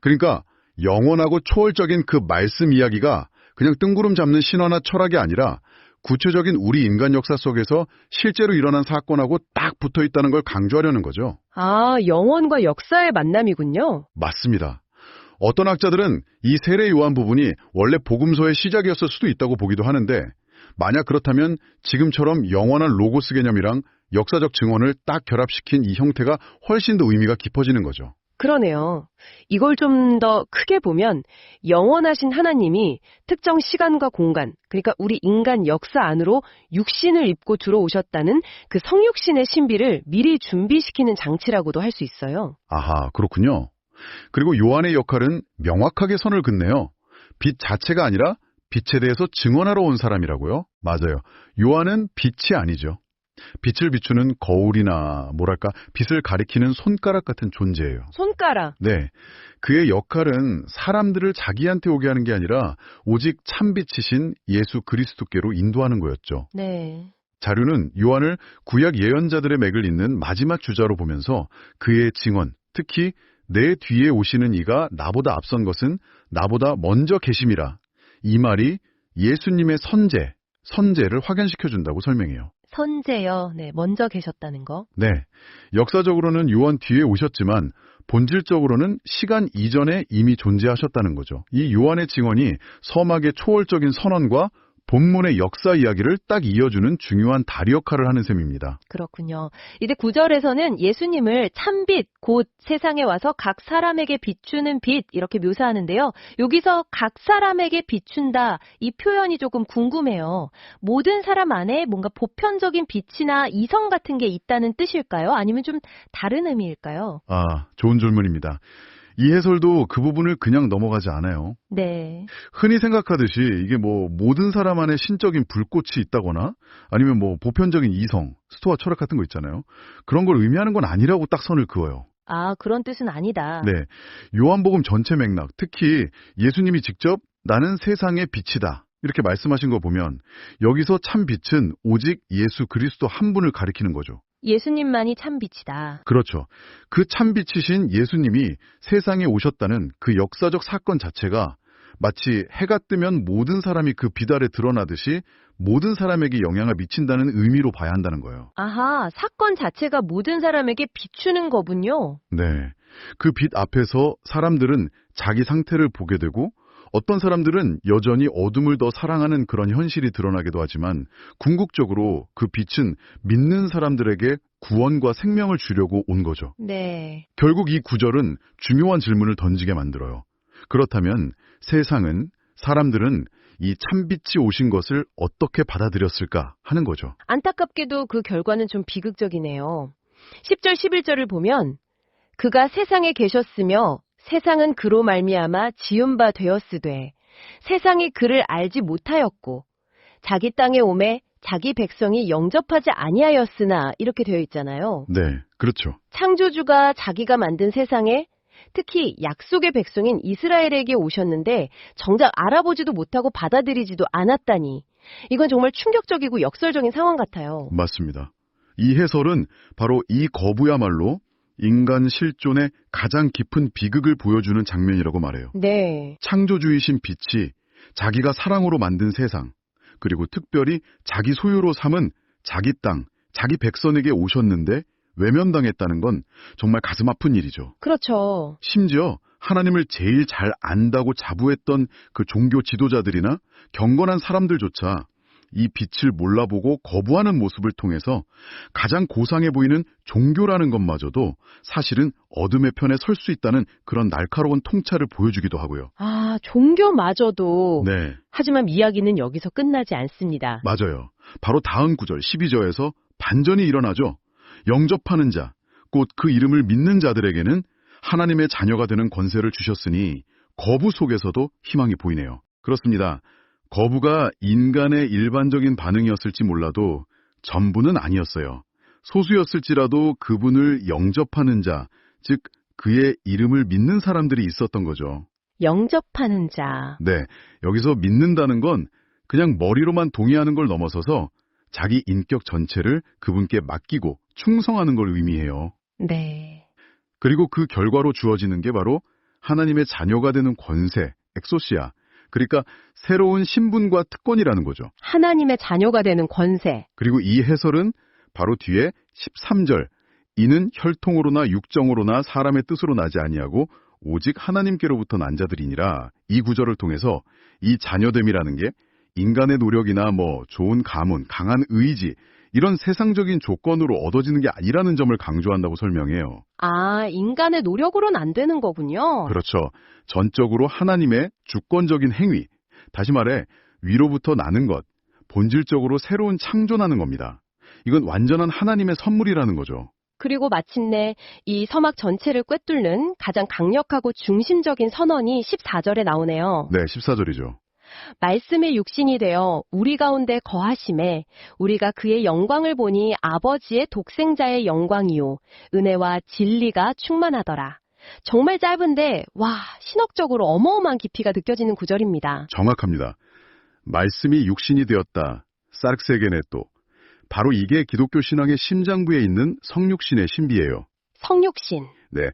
그러니까 영원하고 초월적인 그 말씀 이야기가 그냥 뜬구름 잡는 신화나 철학이 아니라 구체적인 우리 인간 역사 속에서 실제로 일어난 사건하고 딱 붙어 있다는 걸 강조하려는 거죠. 아, 영혼과 역사의 만남이군요. 맞습니다. 어떤 학자들은 이 세례 요한 부분이 원래 복음서의 시작이었을 수도 있다고 보기도 하는데 만약 그렇다면 지금처럼 영원한 로고스 개념이랑 역사적 증언을 딱 결합시킨 이 형태가 훨씬 더 의미가 깊어지는 거죠. 그러네요. 이걸 좀 더 크게 보면 영원하신 하나님이 특정 시간과 공간, 그러니까 우리 인간 역사 안으로 육신을 입고 들어오셨다는 그 성육신의 신비를 미리 준비시키는 장치라고도 할 수 있어요. 아하, 그렇군요. 그리고 요한의 역할은 명확하게 선을 긋네요. 빛 자체가 아니라 빛에 대해서 증언하러 온 사람이라고요? 맞아요. 요한은 빛이 아니죠. 빛을 비추는 거울이나 뭐랄까 빛을 가리키는 손가락 같은 존재예요. 손가락. 네, 그의 역할은 사람들을 자기한테 오게 하는 게 아니라 오직 참빛이신 예수 그리스도께로 인도하는 거였죠. 네. 자료는 요한을 구약 예언자들의 맥을 잇는 마지막 주자로 보면서 그의 증언, 특히 내 뒤에 오시는 이가 나보다 앞선 것은 나보다 먼저 계심이라. 이 말이 예수님의 선제를 확연시켜준다고 설명해요. 선제요. 네, 먼저 계셨다는 거. 네, 역사적으로는 요한 뒤에 오셨지만 본질적으로는 시간 이전에 이미 존재하셨다는 거죠. 이 요한의 증언이 서막의 초월적인 선언과 본문의 역사 이야기를 딱 이어주는 중요한 다리 역할을 하는 셈입니다. 그렇군요. 이제 9절에서는 예수님을 참빛, 곧 세상에 와서 각 사람에게 비추는 빛 이렇게 묘사하는데요. 여기서 각 사람에게 비춘다 이 표현이 조금 궁금해요. 모든 사람 안에 뭔가 보편적인 빛이나 이성 같은 게 있다는 뜻일까요? 아니면 좀 다른 의미일까요? 아, 좋은 질문입니다. 이 해설도 그 부분을 그냥 넘어가지 않아요. 네. 흔히 생각하듯이 이게 뭐 모든 사람 안에 신적인 불꽃이 있다거나 아니면 뭐 보편적인 이성, 스토아 철학 같은 거 있잖아요. 그런 걸 의미하는 건 아니라고 딱 선을 그어요. 아, 그런 뜻은 아니다. 네. 요한복음 전체 맥락, 특히 예수님이 직접 나는 세상의 빛이다. 이렇게 말씀하신 거 보면 여기서 참 빛은 오직 예수 그리스도 한 분을 가리키는 거죠. 예수님만이 참빛이다. 그렇죠. 그 참빛이신 예수님이 세상에 오셨다는 그 역사적 사건 자체가 마치 해가 뜨면 모든 사람이 그 빛 아래 드러나듯이 모든 사람에게 영향을 미친다는 의미로 봐야 한다는 거예요. 아하, 사건 자체가 모든 사람에게 비추는 거군요. 네. 그 빛 앞에서 사람들은 자기 상태를 보게 되고 어떤 사람들은 여전히 어둠을 더 사랑하는 그런 현실이 드러나기도 하지만 궁극적으로 그 빛은 믿는 사람들에게 구원과 생명을 주려고 온 거죠. 네. 결국 이 구절은 중요한 질문을 던지게 만들어요. 그렇다면 세상은, 사람들은 이 참빛이 오신 것을 어떻게 받아들였을까 하는 거죠. 안타깝게도 그 결과는 좀 비극적이네요. 10절, 11절을 보면 그가 세상에 계셨으며 세상은 그로 말미암아 지은 바 되었으되 세상이 그를 알지 못하였고 자기 땅에 오매 자기 백성이 영접하지 아니하였으나 이렇게 되어 있잖아요. 네, 그렇죠. 창조주가 자기가 만든 세상에 특히 약속의 백성인 이스라엘에게 오셨는데 정작 알아보지도 못하고 받아들이지도 않았다니 이건 정말 충격적이고 역설적인 상황 같아요. 맞습니다. 이 해설은 바로 이 거부야말로 인간 실존의 가장 깊은 비극을 보여주는 장면이라고 말해요. 네. 창조주이신 빛이 자기가 사랑으로 만든 세상, 그리고 특별히 자기 소유로 삼은 자기 땅, 자기 백성에게 오셨는데 외면당했다는 건 정말 가슴 아픈 일이죠. 그렇죠. 심지어 하나님을 제일 잘 안다고 자부했던 그 종교 지도자들이나 경건한 사람들조차 이 빛을 몰라보고 거부하는 모습을 통해서 가장 고상해 보이는 종교라는 것마저도 사실은 어둠의 편에 설 수 있다는 그런 날카로운 통찰을 보여주기도 하고요. 아, 종교마저도. 네, 하지만 이야기는 여기서 끝나지 않습니다. 맞아요. 바로 다음 구절 12절에서 반전이 일어나죠. 영접하는 자, 곧 그 이름을 믿는 자들에게는 하나님의 자녀가 되는 권세를 주셨으니 거부 속에서도 희망이 보이네요. 그렇습니다. 거부가 인간의 일반적인 반응이었을지 몰라도 전부는 아니었어요. 소수였을지라도 그분을 영접하는 자, 즉 그의 이름을 믿는 사람들이 있었던 거죠. 영접하는 자. 네, 여기서 믿는다는 건 그냥 머리로만 동의하는 걸 넘어서서 자기 인격 전체를 그분께 맡기고 충성하는 걸 의미해요. 네. 그리고 그 결과로 주어지는 게 바로 하나님의 자녀가 되는 권세, 엑소시아, 그러니까 새로운 신분과 특권이라는 거죠. 하나님의 자녀가 되는 권세. 그리고 이 해설은 바로 뒤에 13절, 이는 혈통으로나 육정으로나 사람의 뜻으로 나지 아니하고 오직 하나님께로부터 난 자들이니라, 이 구절을 통해서 이 자녀됨이라는 게 인간의 노력이나 좋은 가문, 강한 의지, 이런 세상적인 조건으로 얻어지는 게 아니라는 점을 강조한다고 설명해요. 아, 인간의 노력으로는 안 되는 거군요. 그렇죠. 전적으로 하나님의 주권적인 행위, 다시 말해 위로부터 나는 것, 본질적으로 새로운 창조나는 겁니다. 이건 완전한 하나님의 선물이라는 거죠. 그리고 마침내 이 서막 전체를 꿰뚫는 가장 강력하고 중심적인 선언이 14절에 나오네요. 네, 14절이죠. 말씀의 육신이 되어 우리 가운데 거하심에 우리가 그의 영광을 보니 아버지의 독생자의 영광이요 은혜와 진리가 충만하더라. 정말 짧은데 신학적으로 어마어마한 깊이가 느껴지는 구절입니다. 정확합니다. 말씀이 육신이 되었다. 사르크세게네또. 바로 이게 기독교 신앙의 심장부에 있는 성육신의 신비예요. 성육신. 네,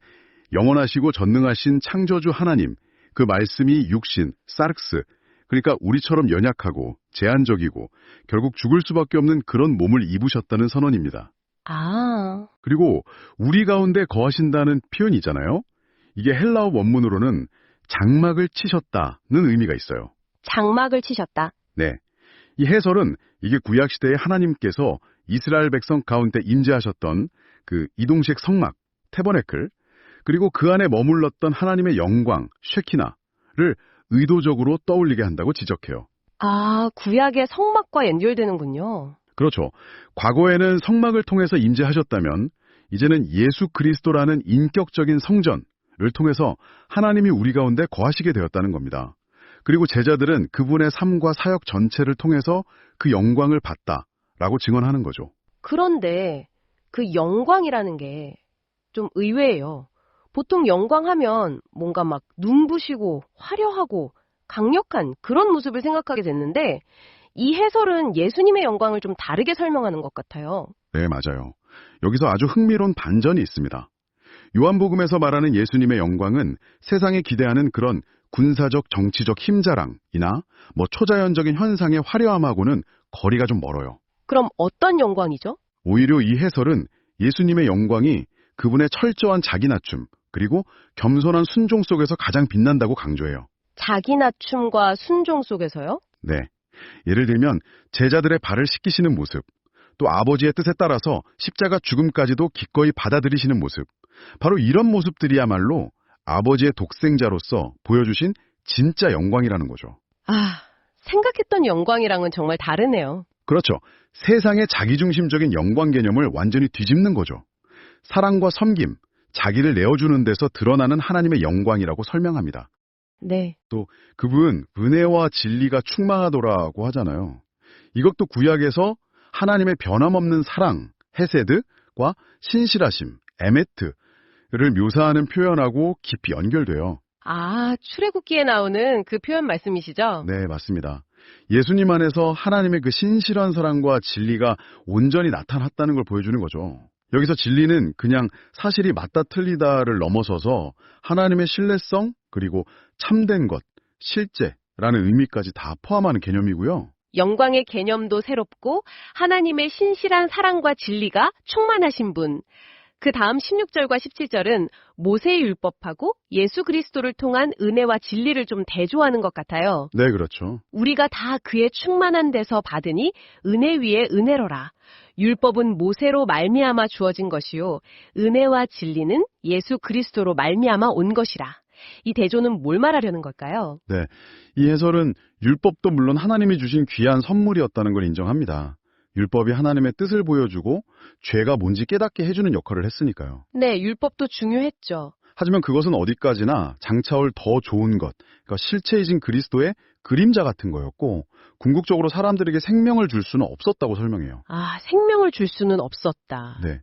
영원하시고 전능하신 창조주 하나님, 그 말씀이 육신, 사르크스, 그러니까 우리처럼 연약하고 제한적이고 결국 죽을 수밖에 없는 그런 몸을 입으셨다는 선언입니다. 아, 그리고 우리 가운데 거하신다는 표현이잖아요. 이게 헬라어 원문으로는 장막을 치셨다는 의미가 있어요. 장막을 치셨다. 네, 이 해설은 이게 구약시대에 하나님께서 이스라엘 백성 가운데 임재하셨던 그 이동식 성막, 태버네클, 그리고 그 안에 머물렀던 하나님의 영광, 쉐키나를 의도적으로 떠올리게 한다고 지적해요. 아, 구약의 성막과 연결되는군요. 그렇죠. 과거에는 성막을 통해서 임재하셨다면 이제는 예수 그리스도라는 인격적인 성전을 통해서 하나님이 우리 가운데 거하시게 되었다는 겁니다. 그리고 제자들은 그분의 삶과 사역 전체를 통해서 그 영광을 봤다라고 증언하는 거죠. 그런데 그 영광이라는 게 좀 의외예요. 보통 영광하면 뭔가 막 눈부시고 화려하고 강력한 그런 모습을 생각하게 됐는데 이 해설은 예수님의 영광을 좀 다르게 설명하는 것 같아요. 네, 맞아요. 여기서 아주 흥미로운 반전이 있습니다. 요한복음에서 말하는 예수님의 영광은 세상에 기대하는 그런 군사적 정치적 힘자랑이나 초자연적인 현상의 화려함하고는 거리가 좀 멀어요. 그럼 어떤 영광이죠? 오히려 이 해설은 예수님의 영광이 그분의 철저한 자기 낮춤, 그리고 겸손한 순종 속에서 가장 빛난다고 강조해요. 자기 낮춤과 순종 속에서요? 네. 예를 들면 제자들의 발을 씻기시는 모습, 또 아버지의 뜻에 따라서 십자가 죽음까지도 기꺼이 받아들이시는 모습, 바로 이런 모습들이야말로 아버지의 독생자로서 보여주신 진짜 영광이라는 거죠. 아, 생각했던 영광이랑은 정말 다르네요. 그렇죠. 세상의 자기중심적인 영광 개념을 완전히 뒤집는 거죠. 사랑과 섬김, 자기를 내어주는 데서 드러나는 하나님의 영광이라고 설명합니다. 네. 또 그분 은혜와 진리가 충만하더라고 하잖아요. 이것도 구약에서 하나님의 변함없는 사랑, 헤세드과 신실하심, 에메트를 묘사하는 표현하고 깊이 연결돼요. 아, 출애굽기에 나오는 그 표현 말씀이시죠? 네, 맞습니다. 예수님 안에서 하나님의 그 신실한 사랑과 진리가 온전히 나타났다는 걸 보여주는 거죠. 여기서 진리는 그냥 사실이 맞다 틀리다를 넘어서서 하나님의 신뢰성, 그리고 참된 것, 실제라는 의미까지 다 포함하는 개념이고요. 영광의 개념도 새롭고 하나님의 신실한 사랑과 진리가 충만하신 분. 그 다음 16절과 17절은 모세의 율법하고 예수 그리스도를 통한 은혜와 진리를 좀 대조하는 것 같아요. 네, 그렇죠. 우리가 다 그의 충만한 데서 받으니 은혜 위에 은혜로라. 율법은 모세로 말미암아 주어진 것이요 은혜와 진리는 예수 그리스도로 말미암아 온 것이라. 이 대조는 뭘 말하려는 걸까요? 네, 이 해설은 율법도 물론 하나님이 주신 귀한 선물이었다는 걸 인정합니다. 율법이 하나님의 뜻을 보여주고 죄가 뭔지 깨닫게 해주는 역할을 했으니까요. 네, 율법도 중요했죠. 하지만 그것은 어디까지나 장차올 더 좋은 것, 그러니까 실체이신 그리스도의 그림자 같은 거였고 궁극적으로 사람들에게 생명을 줄 수는 없었다고 설명해요. 아, 생명을 줄 수는 없었다. 네,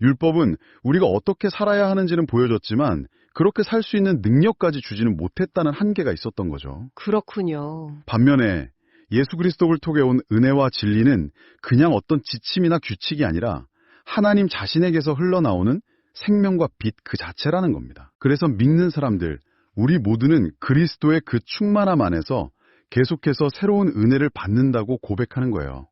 율법은 우리가 어떻게 살아야 하는지는 보여줬지만 그렇게 살 수 있는 능력까지 주지는 못했다는 한계가 있었던 거죠. 그렇군요. 반면에 예수 그리스도를 통해 온 은혜와 진리는 그냥 어떤 지침이나 규칙이 아니라 하나님 자신에게서 흘러나오는 생명과 빛 그 자체라는 겁니다. 그래서 믿는 사람들, 우리 모두는 그리스도의 그 충만함 안에서 계속해서 새로운 은혜를 받는다고 고백하는 거예요.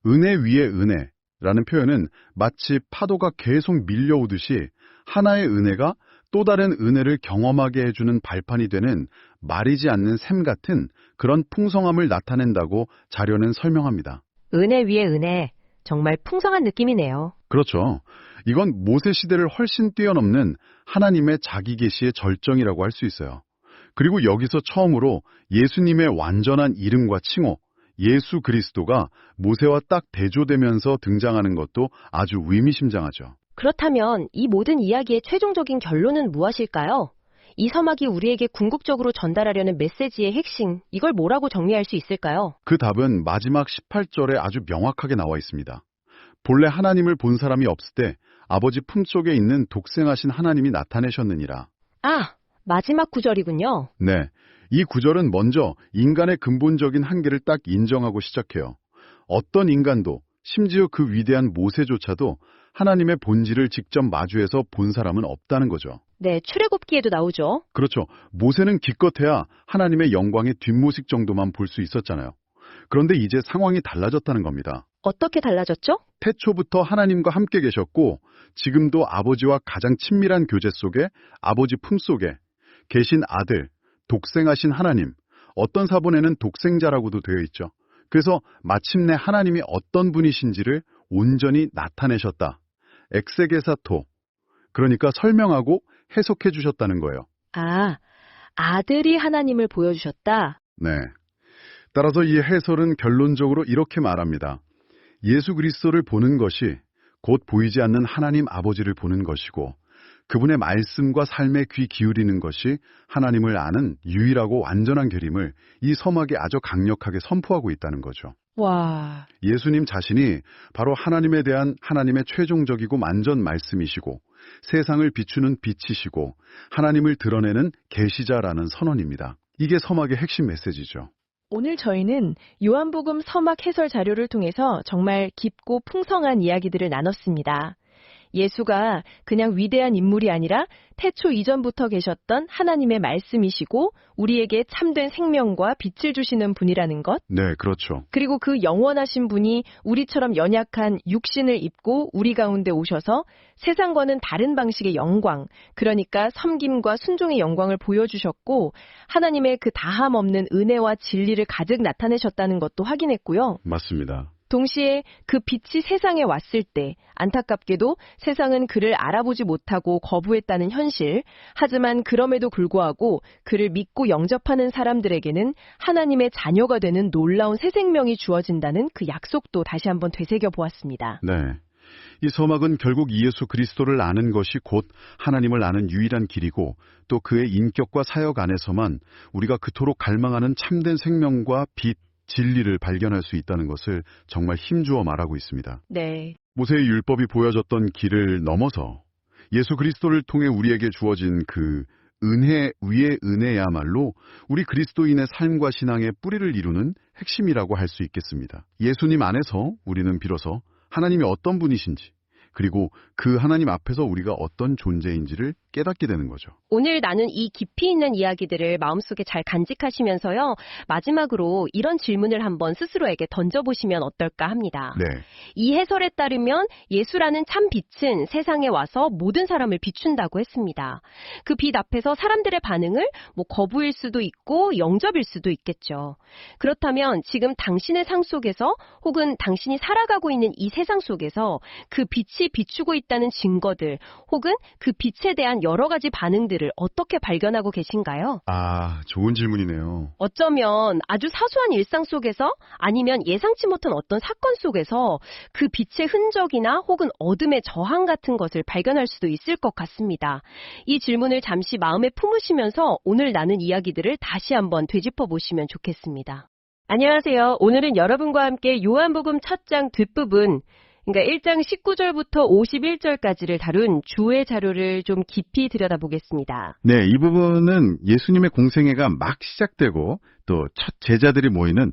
은혜 위에 은혜라는 표현은 마치 파도가 계속 밀려오듯이 하나의 은혜가 또 다른 은혜를 경험하게 해주는 발판이 되는 마리지 않는 샘 같은 그런 풍성함을 나타낸다고 자료는 설명합니다. 은혜 위에 은혜. 정말 풍성한 느낌이네요. 그렇죠. 이건 모세 시대를 훨씬 뛰어넘는 하나님의 자기 계시의 절정이라고 할 수 있어요. 그리고 여기서 처음으로 예수님의 완전한 이름과 칭호, 예수 그리스도가 모세와 딱 대조되면서 등장하는 것도 아주 의미심장하죠. 그렇다면 이 모든 이야기의 최종적인 결론은 무엇일까요? 이 서막이 우리에게 궁극적으로 전달하려는 메시지의 핵심, 이걸 뭐라고 정리할 수 있을까요? 그 답은 마지막 18절에 아주 명확하게 나와 있습니다. 본래 하나님을 본 사람이 없을 때 아버지 품속에 있는 독생하신 하나님이 나타내셨느니라. 아, 마지막 구절이군요. 네, 이 구절은 먼저 인간의 근본적인 한계를 딱 인정하고 시작해요. 어떤 인간도, 심지어 그 위대한 모세조차도 하나님의 본질을 직접 마주해서 본 사람은 없다는 거죠. 네, 출애굽기에도 나오죠. 그렇죠. 모세는 기껏해야 하나님의 영광의 뒷모습 정도만 볼 수 있었잖아요. 그런데 이제 상황이 달라졌다는 겁니다. 어떻게 달라졌죠? 태초부터 하나님과 함께 계셨고 지금도 아버지와 가장 친밀한 교제 속에 아버지 품속에 계신 아들, 독생하신 하나님, 어떤 사본에는 독생자라고도 되어 있죠. 그래서 마침내 하나님이 어떤 분이신지를 온전히 나타내셨다. 엑세게사토, 그러니까 설명하고 해석해 주셨다는 거예요. 아, 아들이 하나님을 보여주셨다. 네. 따라서 이 해설은 결론적으로 이렇게 말합니다. 예수 그리스도를 보는 것이 곧 보이지 않는 하나님 아버지를 보는 것이고 그분의 말씀과 삶에 귀 기울이는 것이 하나님을 아는 유일하고 완전한 계림을 이 서막에 아주 강력하게 선포하고 있다는 거죠. 와, 예수님 자신이 바로 하나님에 대한 하나님의 최종적이고 완전 말씀이시고 세상을 비추는 빛이시고 하나님을 드러내는 계시자라는 선언입니다. 이게 서막의 핵심 메시지죠. 오늘 저희는 요한복음 서막 해설 자료를 통해서 정말 깊고 풍성한 이야기들을 나눴습니다. 예수가 그냥 위대한 인물이 아니라 태초 이전부터 계셨던 하나님의 말씀이시고 우리에게 참된 생명과 빛을 주시는 분이라는 것, 네, 그렇죠. 그리고 그 영원하신 분이 우리처럼 연약한 육신을 입고 우리 가운데 오셔서 세상과는 다른 방식의 영광, 그러니까 섬김과 순종의 영광을 보여주셨고 하나님의 그 다함 없는 은혜와 진리를 가득 나타내셨다는 것도 확인했고요. 맞습니다. 동시에 그 빛이 세상에 왔을 때 안타깝게도 세상은 그를 알아보지 못하고 거부했다는 현실, 하지만 그럼에도 불구하고 그를 믿고 영접하는 사람들에게는 하나님의 자녀가 되는 놀라운 새 생명이 주어진다는 그 약속도 다시 한번 되새겨 보았습니다. 네. 이 서막은 결국 예수 그리스도를 아는 것이 곧 하나님을 아는 유일한 길이고 또 그의 인격과 사역 안에서만 우리가 그토록 갈망하는 참된 생명과 빛, 진리를 발견할 수 있다는 것을 정말 힘주어 말하고 있습니다. 네. 모세의 율법이 보여줬던 길을 넘어서 예수 그리스도를 통해 우리에게 주어진 그 은혜 위의 은혜야말로 우리 그리스도인의 삶과 신앙의 뿌리를 이루는 핵심이라고 할 수 있겠습니다. 예수님 안에서 우리는 비로소 하나님이 어떤 분이신지 그리고 그 하나님 앞에서 우리가 어떤 존재인지를 깨닫게 되는 거죠. 오늘 나눈 이 깊이 있는 이야기들을 마음속에 잘 간직하시면서요. 마지막으로 이런 질문을 한번 스스로에게 던져보시면 어떨까 합니다. 네. 이 해설에 따르면 예수라는 참 빛은 세상에 와서 모든 사람을 비춘다고 했습니다. 그 빛 앞에서 사람들의 반응을 거부일 수도 있고 영접일 수도 있겠죠. 그렇다면 지금 당신의 삶 속에서 혹은 당신이 살아가고 있는 이 세상 속에서 그 빛이 비추고 있다는 증거들 혹은 그 빛에 대한 여러 가지 반응들을 어떻게 발견하고 계신가요? 아, 좋은 질문이네요. 어쩌면 아주 사소한 일상 속에서 아니면 예상치 못한 어떤 사건 속에서 그 빛의 흔적이나 혹은 어둠의 저항 같은 것을 발견할 수도 있을 것 같습니다. 이 질문을 잠시 마음에 품으시면서 오늘 나눈 이야기들을 다시 한번 되짚어 보시면 좋겠습니다. 안녕하세요. 오늘은 여러분과 함께 요한복음 첫 장 뒷부분, 그러니까 1장 19절부터 51절까지를 다룬 주의 자료를 좀 깊이 들여다보겠습니다. 네, 이 부분은 예수님의 공생애가 막 시작되고 또 첫 제자들이 모이는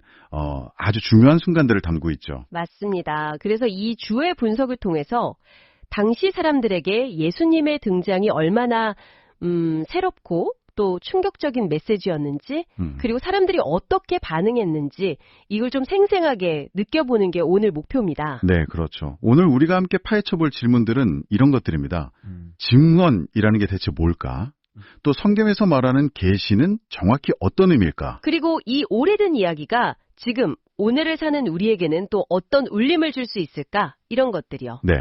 아주 중요한 순간들을 담고 있죠. 맞습니다. 그래서 이 주의 분석을 통해서 당시 사람들에게 예수님의 등장이 얼마나 새롭고 또 충격적인 메시지였는지 그리고 사람들이 어떻게 반응했는지 이걸 좀 생생하게 느껴보는 게 오늘 목표입니다. 네, 그렇죠. 오늘 우리가 함께 파헤쳐볼 질문들은 이런 것들입니다. 증언이라는 게 대체 뭘까? 또 성경에서 말하는 계시는 정확히 어떤 의미일까? 그리고 이 오래된 이야기가 지금 오늘을 사는 우리에게는 또 어떤 울림을 줄 수 있을까? 이런 것들이요. 네.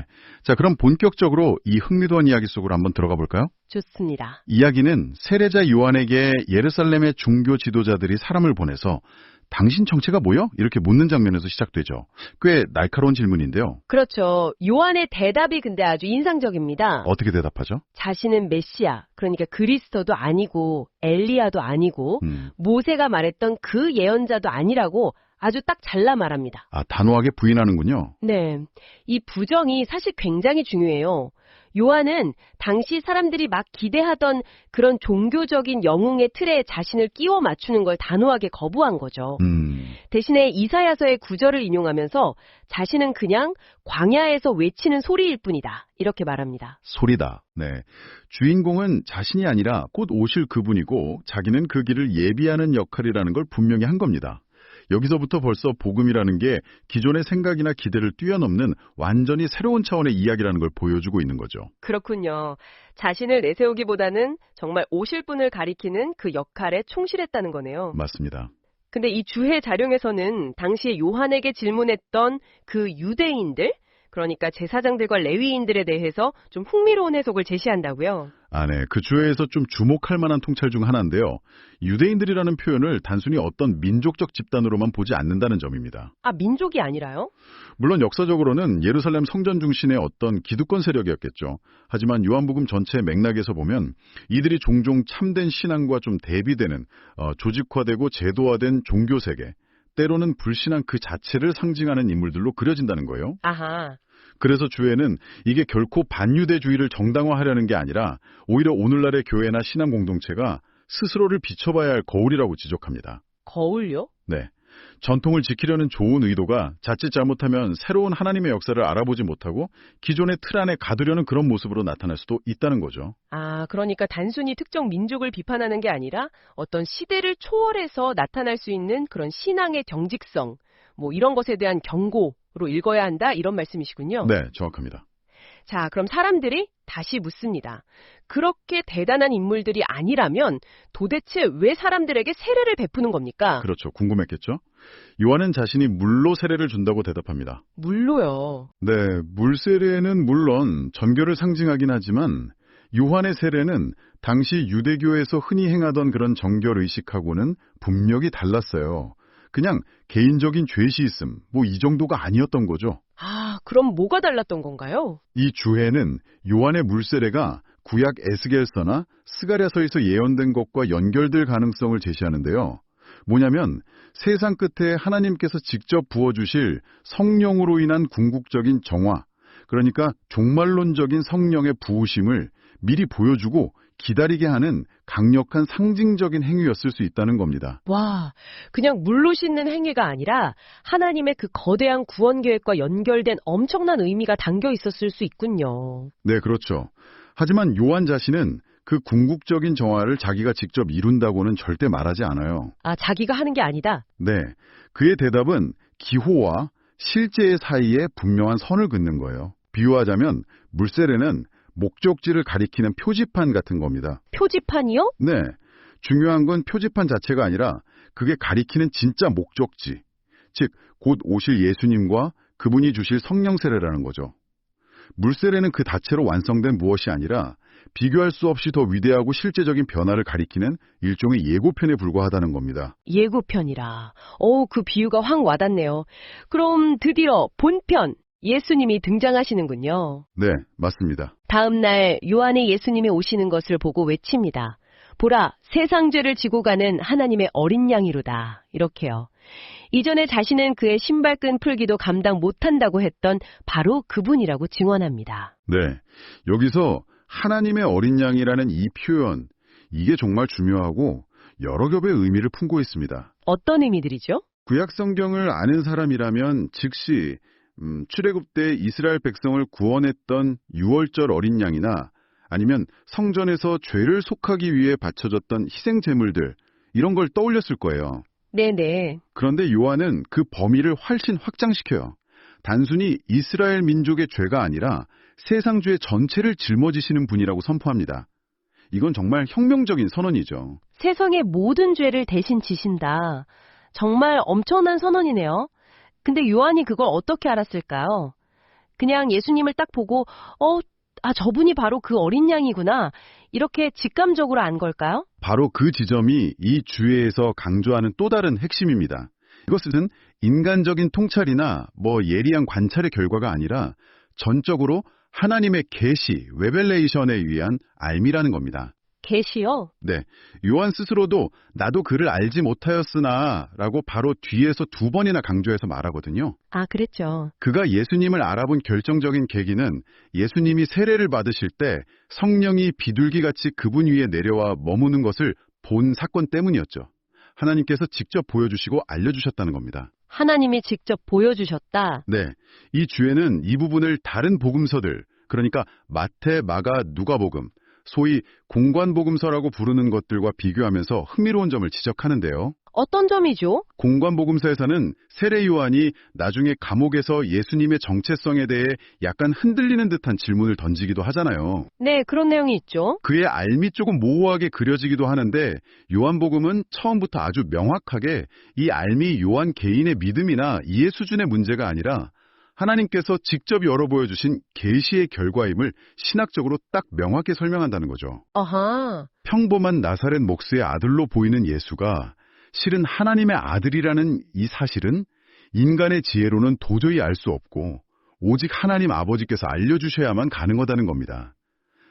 자, 그럼 본격적으로 이 흥미로운 이야기 속으로 한번 들어가 볼까요? 좋습니다. 이야기는 세례자 요한에게 예루살렘의 종교 지도자들이 사람을 보내서 당신 정체가 뭐요? 이렇게 묻는 장면에서 시작되죠. 꽤 날카로운 질문인데요. 그렇죠. 요한의 대답이 근데 아주 인상적입니다. 어떻게 대답하죠? 자신은 메시아, 그러니까 그리스도도 아니고 엘리야도 아니고 모세가 말했던 그 예언자도 아니라고 아주 딱 잘라 말합니다. 아, 단호하게 부인하는군요. 네, 이 부정이 사실 굉장히 중요해요. 요한은 당시 사람들이 막 기대하던 그런 종교적인 영웅의 틀에 자신을 끼워 맞추는 걸 단호하게 거부한 거죠. 대신에 이사야서의 구절을 인용하면서 자신은 그냥 광야에서 외치는 소리일 뿐이다. 이렇게 말합니다. 소리다. 네. 주인공은 자신이 아니라 곧 오실 그분이고 자기는 그 길을 예비하는 역할이라는 걸 분명히 한 겁니다. 여기서부터 벌써 복음이라는 게 기존의 생각이나 기대를 뛰어넘는 완전히 새로운 차원의 이야기라는 걸 보여주고 있는 거죠. 그렇군요. 자신을 내세우기보다는 정말 오실 분을 가리키는 그 역할에 충실했다는 거네요. 맞습니다. 근데 이 주해 자령에서는 당시에 요한에게 질문했던 그 유대인들, 그러니까 제사장들과 레위인들에 대해서 좀 흥미로운 해석을 제시한다고요. 아, 네. 그 주에서 좀 주목할 만한 통찰 중 하나인데요. 유대인들이라는 표현을 단순히 어떤 민족적 집단으로만 보지 않는다는 점입니다. 아, 민족이 아니라요? 물론 역사적으로는 예루살렘 성전 중심의 어떤 기득권 세력이었겠죠. 하지만 요한복음 전체의 맥락에서 보면 이들이 종종 참된 신앙과 좀 대비되는 조직화되고 제도화된 종교 세계, 때로는 불신앙 그 자체를 상징하는 인물들로 그려진다는 거예요. 아하. 그래서 주에는 이게 결코 반유대주의를 정당화하려는 게 아니라 오히려 오늘날의 교회나 신앙 공동체가 스스로를 비춰봐야 할 거울이라고 지적합니다. 거울요? 네. 전통을 지키려는 좋은 의도가 자칫 잘못하면 새로운 하나님의 역사를 알아보지 못하고 기존의 틀 안에 가두려는 그런 모습으로 나타날 수도 있다는 거죠. 아, 그러니까 단순히 특정 민족을 비판하는 게 아니라 어떤 시대를 초월해서 나타날 수 있는 그런 신앙의 경직성, 이런 것에 대한 경고로 읽어야 한다, 이런 말씀이시군요. 네, 정확합니다. 자, 그럼 사람들이 다시 묻습니다. 그렇게 대단한 인물들이 아니라면 도대체 왜 사람들에게 세례를 베푸는 겁니까? 그렇죠. 궁금했겠죠? 요한은 자신이 물로 세례를 준다고 대답합니다. 물로요. 네, 물 세례는 물론 전교를 상징하긴 하지만 요한의 세례는 당시 유대교에서 흔히 행하던 그런 정결 의식하고는 분명히 달랐어요. 그냥 개인적인 죄시있음, 이 정도가 아니었던 거죠. 아, 그럼 뭐가 달랐던 건가요? 이 주해는 요한의 물세례가 구약 에스겔서나 스가랴서에서 예언된 것과 연결될 가능성을 제시하는데요. 뭐냐면 세상 끝에 하나님께서 직접 부어주실 성령으로 인한 궁극적인 정화, 그러니까 종말론적인 성령의 부으심을 미리 보여주고 기다리게 하는 강력한 상징적인 행위였을 수 있다는 겁니다. 와, 그냥 물로 씻는 행위가 아니라 하나님의 그 거대한 구원 계획과 연결된 엄청난 의미가 담겨 있었을 수 있군요. 네, 그렇죠. 하지만 요한 자신은 그 궁극적인 정화를 자기가 직접 이룬다고는 절대 말하지 않아요. 아, 자기가 하는 게 아니다. 네, 그의 대답은 기호와 실제의 사이에 분명한 선을 긋는 거예요. 비유하자면 물세례는 목적지를 가리키는 표지판 같은 겁니다. 표지판이요? 네, 중요한 건 표지판 자체가 아니라 그게 가리키는 진짜 목적지, 즉 곧 오실 예수님과 그분이 주실 성령 세례라는 거죠. 물세례는 그 자체로 완성된 무엇이 아니라 비교할 수 없이 더 위대하고 실제적인 변화를 가리키는 일종의 예고편에 불과하다는 겁니다. 예고편이라. 그 비유가 확 와닿네요. 그럼 드디어 본편, 예수님이 등장하시는군요. 네, 맞습니다. 다음 날 요한의 예수님이 오시는 것을 보고 외칩니다. 보라, 세상 죄를 지고 가는 하나님의 어린 양이로다. 이렇게요. 이전에 자신은 그의 신발끈 풀기도 감당 못한다고 했던 바로 그분이라고 증언합니다. 네, 여기서 하나님의 어린 양이라는 이 표현, 이게 정말 중요하고 여러 겹의 의미를 품고 있습니다. 어떤 의미들이죠? 구약 성경을 아는 사람이라면 즉시 출애굽 때 이스라엘 백성을 구원했던 유월절 어린 양이나 아니면 성전에서 죄를 속하기 위해 바쳐졌던 희생 제물들 이런 걸 떠올렸을 거예요. 네네. 그런데 요한은 그 범위를 훨씬 확장시켜요. 단순히 이스라엘 민족의 죄가 아니라 세상 죄 전체를 짊어지시는 분이라고 선포합니다. 이건 정말 혁명적인 선언이죠. 세상의 모든 죄를 대신 지신다. 정말 엄청난 선언이네요. 근데 요한이 그걸 어떻게 알았을까요? 그냥 예수님을 딱 보고 저분이 바로 그 어린 양이구나. 이렇게 직감적으로 안 걸까요? 바로 그 지점이 이 주에서 강조하는 또 다른 핵심입니다. 이것은 인간적인 통찰이나 예리한 관찰의 결과가 아니라 전적으로 하나님의 계시, 레벨레이션에 의한 알미라는 겁니다. 계시요? 네, 요한 스스로도 나도 그를 알지 못하였으나 라고 바로 뒤에서 2번이나 강조해서 말하거든요. 아, 그랬죠. 그가 예수님을 알아본 결정적인 계기는 예수님이 세례를 받으실 때 성령이 비둘기같이 그분 위에 내려와 머무는 것을 본 사건 때문이었죠. 하나님께서 직접 보여주시고 알려주셨다는 겁니다. 하나님이 직접 보여주셨다. 네, 이 주에는 이 부분을 다른 복음서들, 그러니까 마태, 마가, 누가복음, 소위 공관복음서라고 부르는 것들과 비교하면서 흥미로운 점을 지적하는데요. 어떤 점이죠? 공관복음서에서는 세례 요한이 나중에 감옥에서 예수님의 정체성에 대해 약간 흔들리는 듯한 질문을 던지기도 하잖아요. 네, 그런 내용이 있죠. 그의 알미 조금 모호하게 그려지기도 하는데 요한복음은 처음부터 아주 명확하게 이 알미 요한 개인의 믿음이나 이해 수준의 문제가 아니라 하나님께서 직접 열어 보여주신 계시의 결과임을 신학적으로 딱 명확히 설명한다는 거죠. 아하. 평범한 나사렛 목수의 아들로 보이는 예수가 실은 하나님의 아들이라는 이 사실은 인간의 지혜로는 도저히 알 수 없고 오직 하나님 아버지께서 알려주셔야만 가능하다는 겁니다.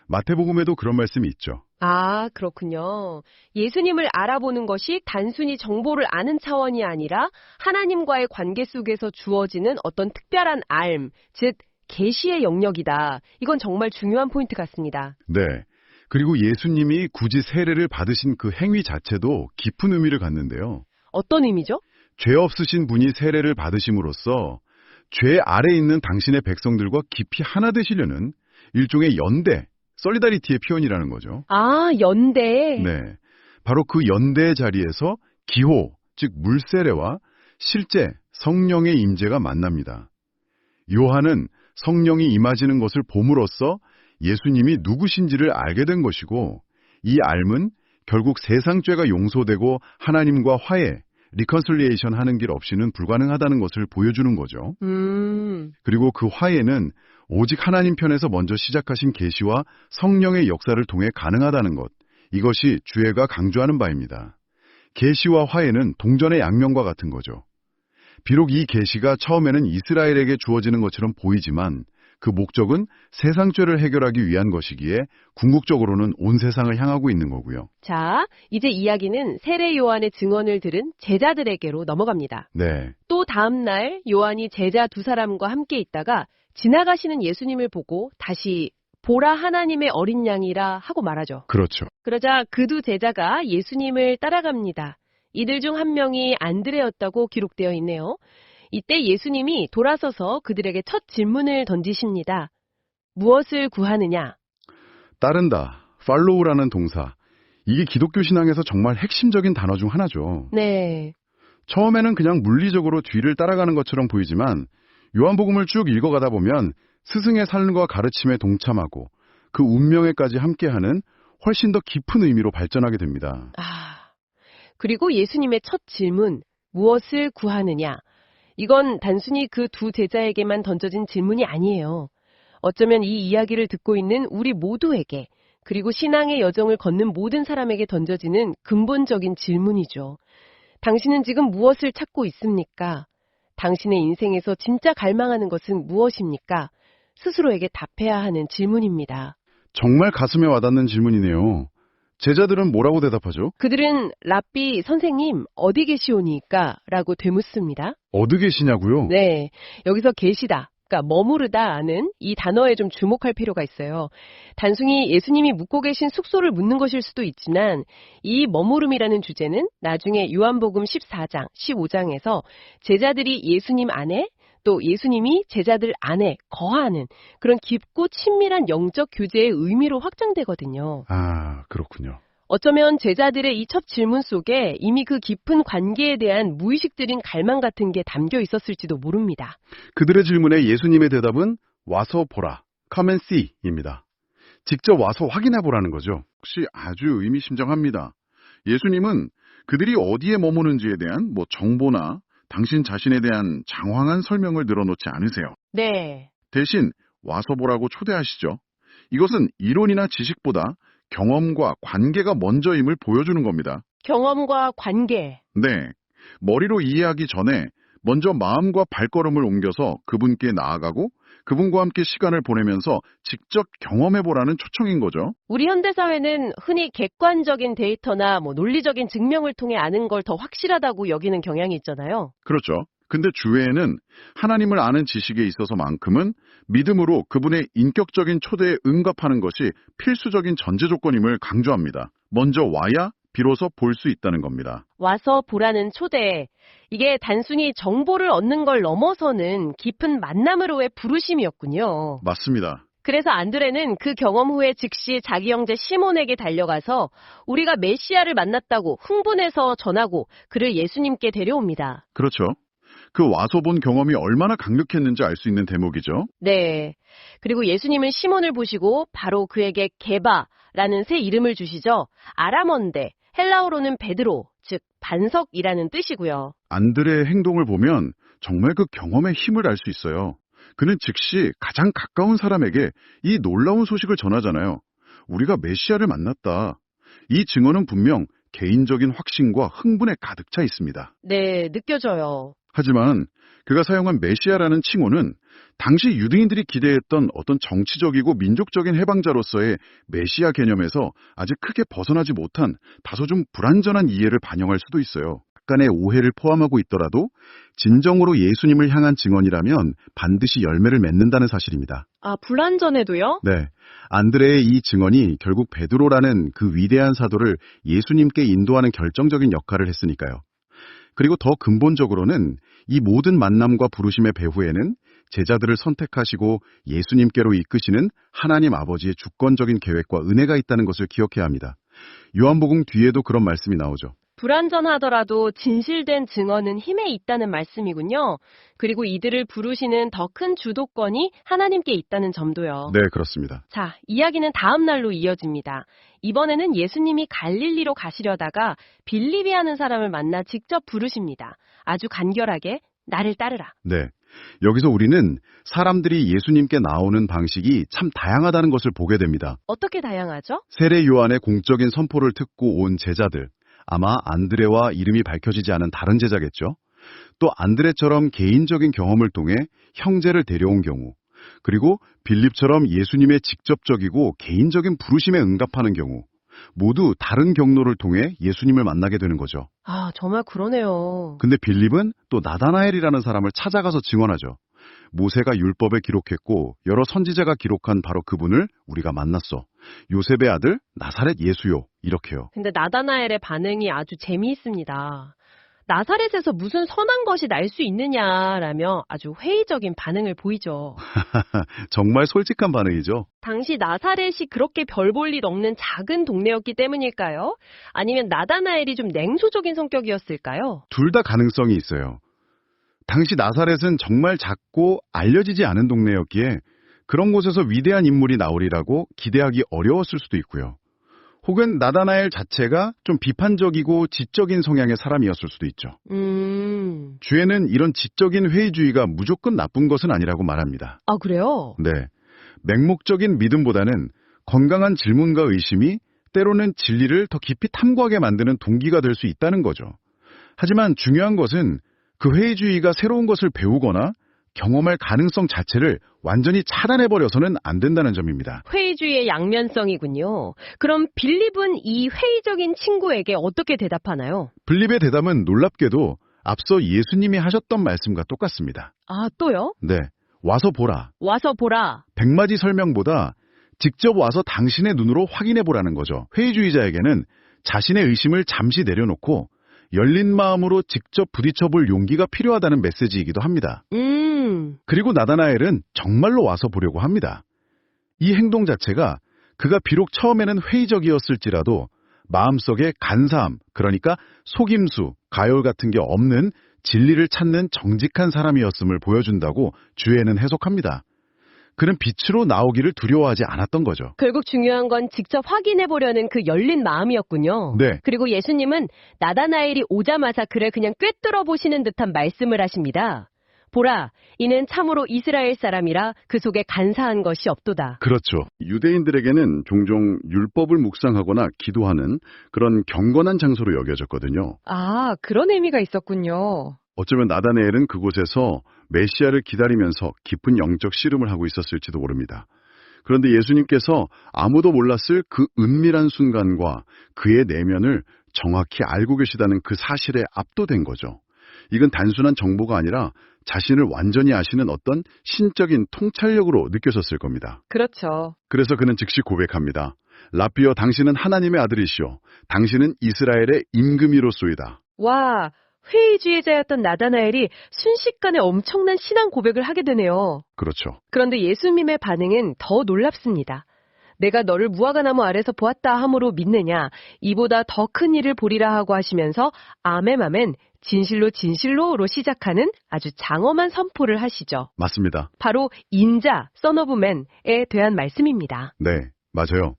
마태복음에도 그런 말씀이 있죠. 아, 그렇군요. 예수님을 알아보는 것이 단순히 정보를 아는 차원이 아니라 하나님과의 관계 속에서 주어지는 어떤 특별한 알, 즉 계시의 영역이다. 이건 정말 중요한 포인트 같습니다. 네. 그리고 예수님이 굳이 세례를 받으신 그 행위 자체도 깊은 의미를 갖는데요. 어떤 의미죠? 죄 없으신 분이 세례를 받으심으로써 죄 아래 있는 당신의 백성들과 깊이 하나 되시려는 일종의 연대, 솔리다리티의 표현이라는 거죠. 아, 연대. 네. 바로 그 연대의 자리에서 기호, 즉 물세례와 실제 성령의 임재가 만납니다. 요한은 성령이 임하시는 것을 봄으로써 예수님이 누구신지를 알게 된 것이고 이 알은 결국 세상 죄가 용서되고 하나님과 화해, 리컨실리에이션 하는 길 없이는 불가능하다는 것을 보여주는 거죠. 그리고 그 화해는 오직 하나님 편에서 먼저 시작하신 계시와 성령의 역사를 통해 가능하다는 것, 이것이 주애가 강조하는 바입니다. 계시와 화해는 동전의 양면과 같은 거죠. 비록 이 계시가 처음에는 이스라엘에게 주어지는 것처럼 보이지만 그 목적은 세상 죄를 해결하기 위한 것이기에 궁극적으로는 온 세상을 향하고 있는 거고요. 자, 이제 이야기는 세례 요한의 증언을 들은 제자들에게로 넘어갑니다. 네, 또 다음 날 요한이 제자 2사람과 함께 있다가 지나가시는 예수님을 보고 다시 보라 하나님의 어린 양이라 하고 말하죠. 그렇죠. 그러자 그 2제자가 예수님을 따라갑니다. 이들 중 한 명이 안드레였다고 기록되어 있네요. 이때 예수님이 돌아서서 그들에게 첫 질문을 던지십니다. 무엇을 구하느냐? 따른다, follow라는 동사. 이게 기독교 신앙에서 정말 핵심적인 단어 중 하나죠. 네. 처음에는 그냥 물리적으로 뒤를 따라가는 것처럼 보이지만 요한복음을 쭉 읽어가다 보면 스승의 삶과 가르침에 동참하고 그 운명에까지 함께하는 훨씬 더 깊은 의미로 발전하게 됩니다. 그리고 예수님의 첫 질문, 무엇을 구하느냐? 이건 단순히 그 두 제자에게만 던져진 질문이 아니에요. 어쩌면 이 이야기를 듣고 있는 우리 모두에게, 그리고 신앙의 여정을 걷는 모든 사람에게 던져지는 근본적인 질문이죠. 당신은 지금 무엇을 찾고 있습니까? 당신의 인생에서 진짜 갈망하는 것은 무엇입니까? 스스로에게 답해야 하는 질문입니다. 정말 가슴에 와닿는 질문이네요. 제자들은 뭐라고 대답하죠? 그들은 랍비 선생님 어디 계시오니까? 라고 되묻습니다. 어디 계시냐고요? 네, 여기서 계시다, 그러니까 머무르다는 이 단어에 좀 주목할 필요가 있어요. 단순히 예수님이 묵고 계신 숙소를 묻는 것일 수도 있지만 이 머무름이라는 주제는 나중에 요한복음 14장, 15장에서 제자들이 예수님 안에 또 예수님이 제자들 안에 거하는 그런 깊고 친밀한 영적 교제의 의미로 확장되거든요. 아, 그렇군요. 어쩌면 제자들의 이 첫 질문 속에 이미 그 깊은 관계에 대한 무의식적인 갈망 같은 게 담겨 있었을지도 모릅니다. 그들의 질문에 예수님의 대답은 와서 보라, come and see입니다. 직접 와서 확인해 보라는 거죠. 혹시 아주 의미심장합니다. 예수님은 그들이 어디에 머무는지에 대한 정보나 당신 자신에 대한 장황한 설명을 늘어놓지 않으세요. 네. 대신 와서 보라고 초대하시죠. 이것은 이론이나 지식보다 경험과 관계가 먼저임을 보여주는 겁니다. 경험과 관계. 네. 머리로 이해하기 전에 먼저 마음과 발걸음을 옮겨서 그분께 나아가고 그분과 함께 시간을 보내면서 직접 경험해보라는 초청인 거죠. 우리 현대사회는 흔히 객관적인 데이터나 논리적인 증명을 통해 아는 걸 더 확실하다고 여기는 경향이 있잖아요. 그렇죠. 근데 주회에는 하나님을 아는 지식에 있어서만큼은 믿음으로 그분의 인격적인 초대에 응답하는 것이 필수적인 전제 조건임을 강조합니다. 먼저 와야 비로소 볼 수 있다는 겁니다. 와서 보라는 초대. 이게 단순히 정보를 얻는 걸 넘어서는 깊은 만남으로의 부르심이었군요. 맞습니다. 그래서 안드레는 그 경험 후에 즉시 자기 형제 시몬에게 달려가서 우리가 메시아를 만났다고 흥분해서 전하고 그를 예수님께 데려옵니다. 그렇죠. 그 와서 본 경험이 얼마나 강력했는지 알 수 있는 대목이죠. 네. 그리고 예수님은 시몬을 보시고 바로 그에게 게바라는 새 이름을 주시죠. 아람어인데 헬라어로는 베드로, 즉 반석이라는 뜻이고요. 안드레의 행동을 보면 정말 그 경험의 힘을 알 수 있어요. 그는 즉시 가장 가까운 사람에게 이 놀라운 소식을 전하잖아요. 우리가 메시아를 만났다. 이 증언은 분명 개인적인 확신과 흥분에 가득 차 있습니다. 네, 느껴져요. 하지만 그가 사용한 메시아라는 칭호는 당시 유대인들이 기대했던 어떤 정치적이고 민족적인 해방자로서의 메시아 개념에서 아직 크게 벗어나지 못한 다소 좀 불완전한 이해를 반영할 수도 있어요. 약간의 오해를 포함하고 있더라도 진정으로 예수님을 향한 증언이라면 반드시 열매를 맺는다는 사실입니다. 아, 불완전해도요? 네, 안드레의 이 증언이 결국 베드로라는 그 위대한 사도를 예수님께 인도하는 결정적인 역할을 했으니까요. 그리고 더 근본적으로는 이 모든 만남과 부르심의 배후에는 제자들을 선택하시고 예수님께로 이끄시는 하나님 아버지의 주권적인 계획과 은혜가 있다는 것을 기억해야 합니다. 요한복음 뒤에도 그런 말씀이 나오죠. 불완전하더라도 진실된 증언은 힘에 있다는 말씀이군요. 그리고 이들을 부르시는 더 큰 주도권이 하나님께 있다는 점도요. 네, 그렇습니다. 자, 이야기는 다음 날로 이어집니다. 이번에는 예수님이 갈릴리로 가시려다가 빌립이라는 사람을 만나 직접 부르십니다. 아주 간결하게 나를 따르라. 네, 여기서 우리는 사람들이 예수님께 나오는 방식이 참 다양하다는 것을 보게 됩니다. 어떻게 다양하죠? 세례 요한의 공적인 선포를 듣고 온 제자들, 아마 안드레와 이름이 밝혀지지 않은 다른 제자겠죠. 또 안드레처럼 개인적인 경험을 통해 형제를 데려온 경우, 그리고 빌립처럼 예수님의 직접적이고 개인적인 부르심에 응답하는 경우, 모두 다른 경로를 통해 예수님을 만나게 되는 거죠. 아, 정말 그러네요. 근데 빌립은 또 나다나엘이라는 사람을 찾아가서 증언하죠. 모세가 율법에 기록했고 여러 선지자가 기록한 바로 그분을 우리가 만났어. 요셉의 아들 나사렛 예수요. 이렇게요. 근데 나다나엘의 반응이 아주 재미있습니다. 나사렛에서 무슨 선한 것이 날 수 있느냐라며 아주 회의적인 반응을 보이죠. 정말 솔직한 반응이죠. 당시 나사렛이 그렇게 별 볼 일 없는 작은 동네였기 때문일까요? 아니면 나다나엘이 좀 냉소적인 성격이었을까요? 둘 다 가능성이 있어요. 당시 나사렛은 정말 작고 알려지지 않은 동네였기에 그런 곳에서 위대한 인물이 나오리라고 기대하기 어려웠을 수도 있고요. 혹은 나다나엘 자체가 좀 비판적이고 지적인 성향의 사람이었을 수도 있죠. 주에는 이런 지적인 회의주의가 무조건 나쁜 것은 아니라고 말합니다. 아, 그래요? 네. 맹목적인 믿음보다는 건강한 질문과 의심이 때로는 진리를 더 깊이 탐구하게 만드는 동기가 될 수 있다는 거죠. 하지만 중요한 것은 그 회의주의가 새로운 것을 배우거나 경험할 가능성 자체를 완전히 차단해버려서는 안 된다는 점입니다. 회의주의의 양면성이군요. 그럼 빌립은 이 회의적인 친구에게 어떻게 대답하나요? 빌립의 대답은 놀랍게도 앞서 예수님이 하셨던 말씀과 똑같습니다. 아, 또요? 네. 와서 보라. 와서 보라. 백마지 설명보다 직접 와서 당신의 눈으로 확인해 보라는 거죠. 회의주의자에게는 자신의 의심을 잠시 내려놓고 열린 마음으로 직접 부딪혀 볼 용기가 필요하다는 메시지이기도 합니다. 그리고 나다나엘은 정말로 와서 보려고 합니다. 이 행동 자체가 그가 비록 처음에는 회의적이었을지라도 마음속에 간사함, 그러니까 속임수, 가열 같은 게 없는 진리를 찾는 정직한 사람이었음을 보여준다고 주에는 해석합니다. 그는 빛으로 나오기를 두려워하지 않았던 거죠. 결국 중요한 건 직접 확인해 보려는 그 열린 마음이었군요. 네. 그리고 예수님은 나다나엘이 오자마자 그를 그냥 꿰뚫어 보시는 듯한 말씀을 하십니다. 보라, 이는 참으로 이스라엘 사람이라 그 속에 간사한 것이 없도다. 그렇죠. 유대인들에게는 종종 율법을 묵상하거나 기도하는 그런 경건한 장소로 여겨졌거든요. 아, 그런 의미가 있었군요. 어쩌면 나다나엘은 그곳에서 메시아를 기다리면서 깊은 영적 씨름을 하고 있었을지도 모릅니다. 그런데 예수님께서 아무도 몰랐을 그 은밀한 순간과 그의 내면을 정확히 알고 계시다는 그 사실에 압도된 거죠. 이건 단순한 정보가 아니라 자신을 완전히 아시는 어떤 신적인 통찰력으로 느껴졌을 겁니다. 그렇죠. 그래서 그는 즉시 고백합니다. 라삐어, 당신은 하나님의 아들이시오. 당신은 이스라엘의 임금이로소이다. 와, 회의주의자였던 나다나엘이 순식간에 엄청난 신앙 고백을 하게 되네요. 그렇죠. 그런데 예수님의 반응은 더 놀랍습니다. 내가 너를 무화과나무 아래서 보았다 함으로 믿느냐, 이보다 더 큰 일을 보리라 하고 하시면서 아멘 아멘, 진실로 진실로로 시작하는 아주 장엄한 선포를 하시죠. 맞습니다. 바로 인자, son of man에 대한 말씀입니다. 네, 맞아요.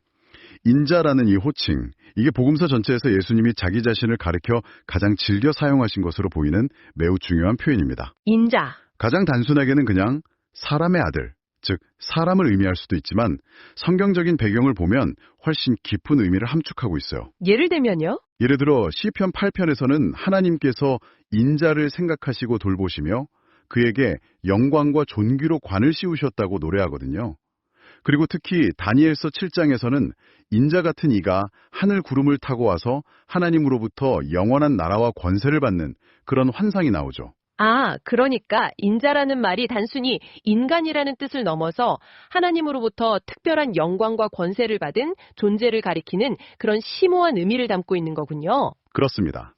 인자라는 이 호칭, 이게 복음서 전체에서 예수님이 자기 자신을 가리켜 가장 즐겨 사용하신 것으로 보이는 매우 중요한 표현입니다. 인자. 가장 단순하게는 그냥 사람의 아들, 즉 사람을 의미할 수도 있지만 성경적인 배경을 보면 훨씬 깊은 의미를 함축하고 있어요. 예를 들면요? 예를 들어 시편 8편에서는 하나님께서 인자를 생각하시고 돌보시며 그에게 영광과 존귀로 관을 씌우셨다고 노래하거든요. 그리고 특히 다니엘서 7장에서는 인자 같은 이가 하늘 구름을 타고 와서 하나님으로부터 영원한 나라와 권세를 받는 그런 환상이 나오죠. 아, 그러니까 인자라는 말이 단순히 인간이라는 뜻을 넘어서 하나님으로부터 특별한 영광과 권세를 받은 존재를 가리키는 그런 심오한 의미를 담고 있는 거군요. 그렇습니다.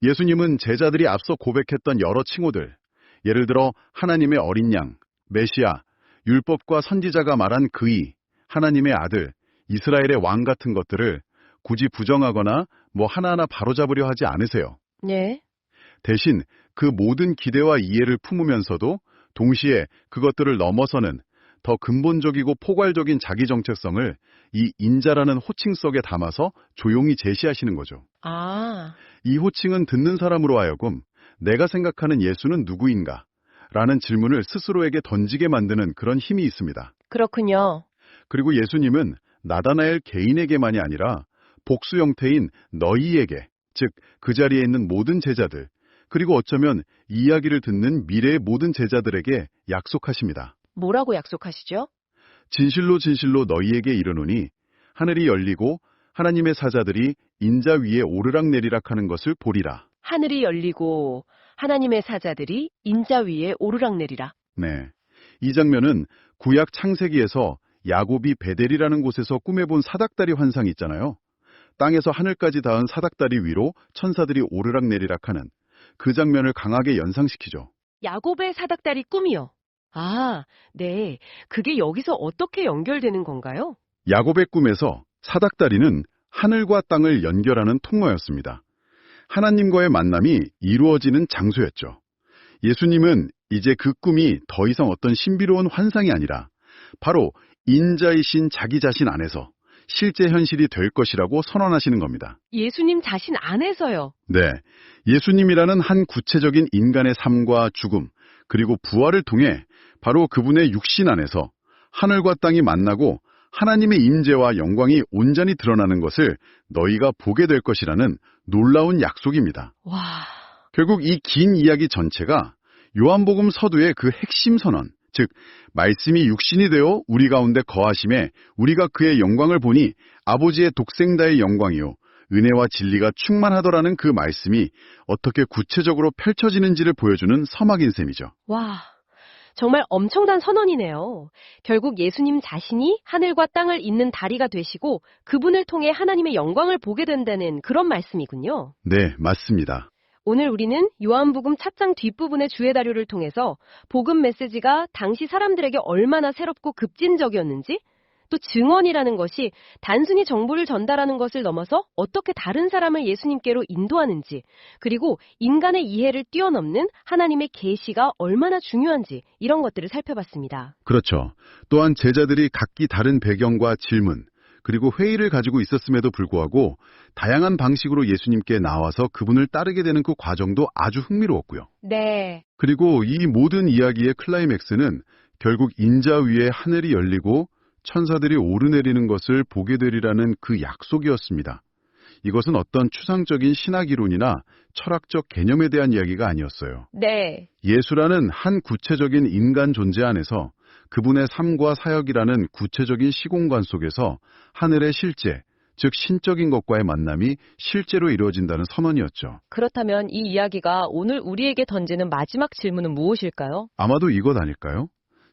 예수님은 제자들이 앞서 고백했던 여러 칭호들, 예를 들어 하나님의 어린 양, 메시아, 율법과 선지자가 말한 그의, 하나님의 아들, 이스라엘의 왕 같은 것들을 굳이 부정하거나 하나하나 바로잡으려 하지 않으세요. 네. 대신 그 모든 기대와 이해를 품으면서도 동시에 그것들을 넘어서는 더 근본적이고 포괄적인 자기 정체성을 이 인자라는 호칭 속에 담아서 조용히 제시하시는 거죠. 아, 이 호칭은 듣는 사람으로 하여금 내가 생각하는 예수는 누구인가? 라는 질문을 스스로에게 던지게 만드는 그런 힘이 있습니다. 그렇군요. 그리고 예수님은 나다나엘 개인에게만이 아니라 복수 형태인 너희에게, 즉 그 자리에 있는 모든 제자들, 그리고 어쩌면 이 이야기를 듣는 미래의 모든 제자들에게 약속하십니다. 뭐라고 약속하시죠? 진실로 진실로 너희에게 이르노니 하늘이 열리고 하나님의 사자들이 인자 위에 오르락내리락 하는 것을 보리라. 하늘이 열리고 하나님의 사자들이 인자 위에 오르락내리라. 네. 이 장면은 구약 창세기에서 야곱이 베델이라는 곳에서 꿈에 본 사닥다리 환상이 있잖아요. 땅에서 하늘까지 닿은 사닥다리 위로 천사들이 오르락내리락 하는 그 장면을 강하게 연상시키죠. 야곱의 사닥다리 꿈이요. 아, 네. 그게 여기서 어떻게 연결되는 건가요? 야곱의 꿈에서 사닥다리는 하늘과 땅을 연결하는 통로였습니다. 하나님과의 만남이 이루어지는 장소였죠. 예수님은 이제 그 꿈이 더 이상 어떤 신비로운 환상이 아니라 바로 인자이신 자기 자신 안에서 실제 현실이 될 것이라고 선언하시는 겁니다. 예수님 자신 안에서요. 네, 예수님이라는 한 구체적인 인간의 삶과 죽음, 그리고 부활을 통해 바로 그분의 육신 안에서 하늘과 땅이 만나고 하나님의 임재와 영광이 온전히 드러나는 것을 너희가 보게 될 것이라는 놀라운 약속입니다. 와, 결국 이 긴 이야기 전체가 요한복음 서두의 그 핵심 선언, 즉 말씀이 육신이 되어 우리 가운데 거하심에 우리가 그의 영광을 보니 아버지의 독생자의 영광이요 은혜와 진리가 충만하더라는 그 말씀이 어떻게 구체적으로 펼쳐지는지를 보여주는 서막인 셈이죠. 와. 정말 엄청난 선언이네요. 결국 예수님 자신이 하늘과 땅을 잇는 다리가 되시고 그분을 통해 하나님의 영광을 보게 된다는 그런 말씀이군요. 네, 맞습니다. 오늘 우리는 요한복음 찻장 뒷부분의 주해다료를 통해서 복음 메시지가 당시 사람들에게 얼마나 새롭고 급진적이었는지, 또 증언이라는 것이 단순히 정보를 전달하는 것을 넘어서 어떻게 다른 사람을 예수님께로 인도하는지, 그리고 인간의 이해를 뛰어넘는 하나님의 계시가 얼마나 중요한지 이런 것들을 살펴봤습니다. 그렇죠. 또한 제자들이 각기 다른 배경과 질문, 그리고 회의를 가지고 있었음에도 불구하고 다양한 방식으로 예수님께 나와서 그분을 따르게 되는 그 과정도 아주 흥미로웠고요. 네. 그리고 이 모든 이야기의 클라이맥스는 결국 인자 위에 하늘이 열리고 천사들이 오르내리는 것을 보게 되리라는 그 약속이었습니다. 이것은 어떤 추상적인 신학 이론이나 철학적 개념에 대한 이야기가 아니었어요. 네. 예수라는 한 구체적인 인간 존재 안에서 그분의 삶과 사역이라는 구체적인 시공간 속에서 하늘의 실제, 즉 신적인 것과의 만남이 실제로 이루어진다는 선언이었죠. 그렇다면 이 이야기가 오늘 우리에게 던지는 마지막 질문은 무엇일까요? 아마도 이것 아닐까요?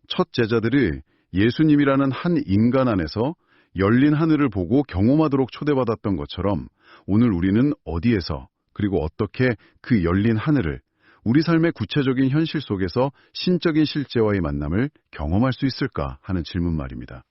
첫 제자들이 예수님이라는 한 인간 안에서 열린 하늘을 보고 경험하도록 초대받았던 것처럼 오늘 우리는 어디에서 그리고 어떻게 그 열린 하늘을 우리 삶의 구체적인 현실 속에서 신적인 실제와의 만남을 경험할 수 있을까 하는 질문 말입니다.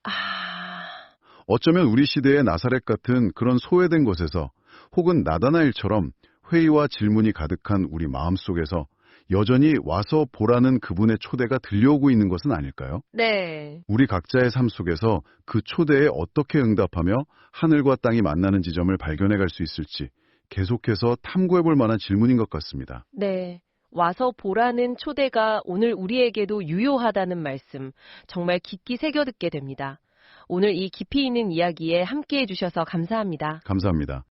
어쩌면 우리 시대의 나사렛 같은 그런 소외된 곳에서 혹은 나다나엘처럼 회의와 질문이 가득한 우리 마음속에서 여전히 와서 보라는 그분의 초대가 들려오고 있는 것은 아닐까요? 네. 우리 각자의 삶 속에서 그 초대에 어떻게 응답하며 하늘과 땅이 만나는 지점을 발견해 갈 수 있을지 계속해서 탐구해 볼 만한 질문인 것 같습니다. 네. 와서 보라는 초대가 오늘 우리에게도 유효하다는 말씀, 정말 깊이 새겨듣게 됩니다. 오늘 이 깊이 있는 이야기에 함께해 주셔서 감사합니다. 감사합니다.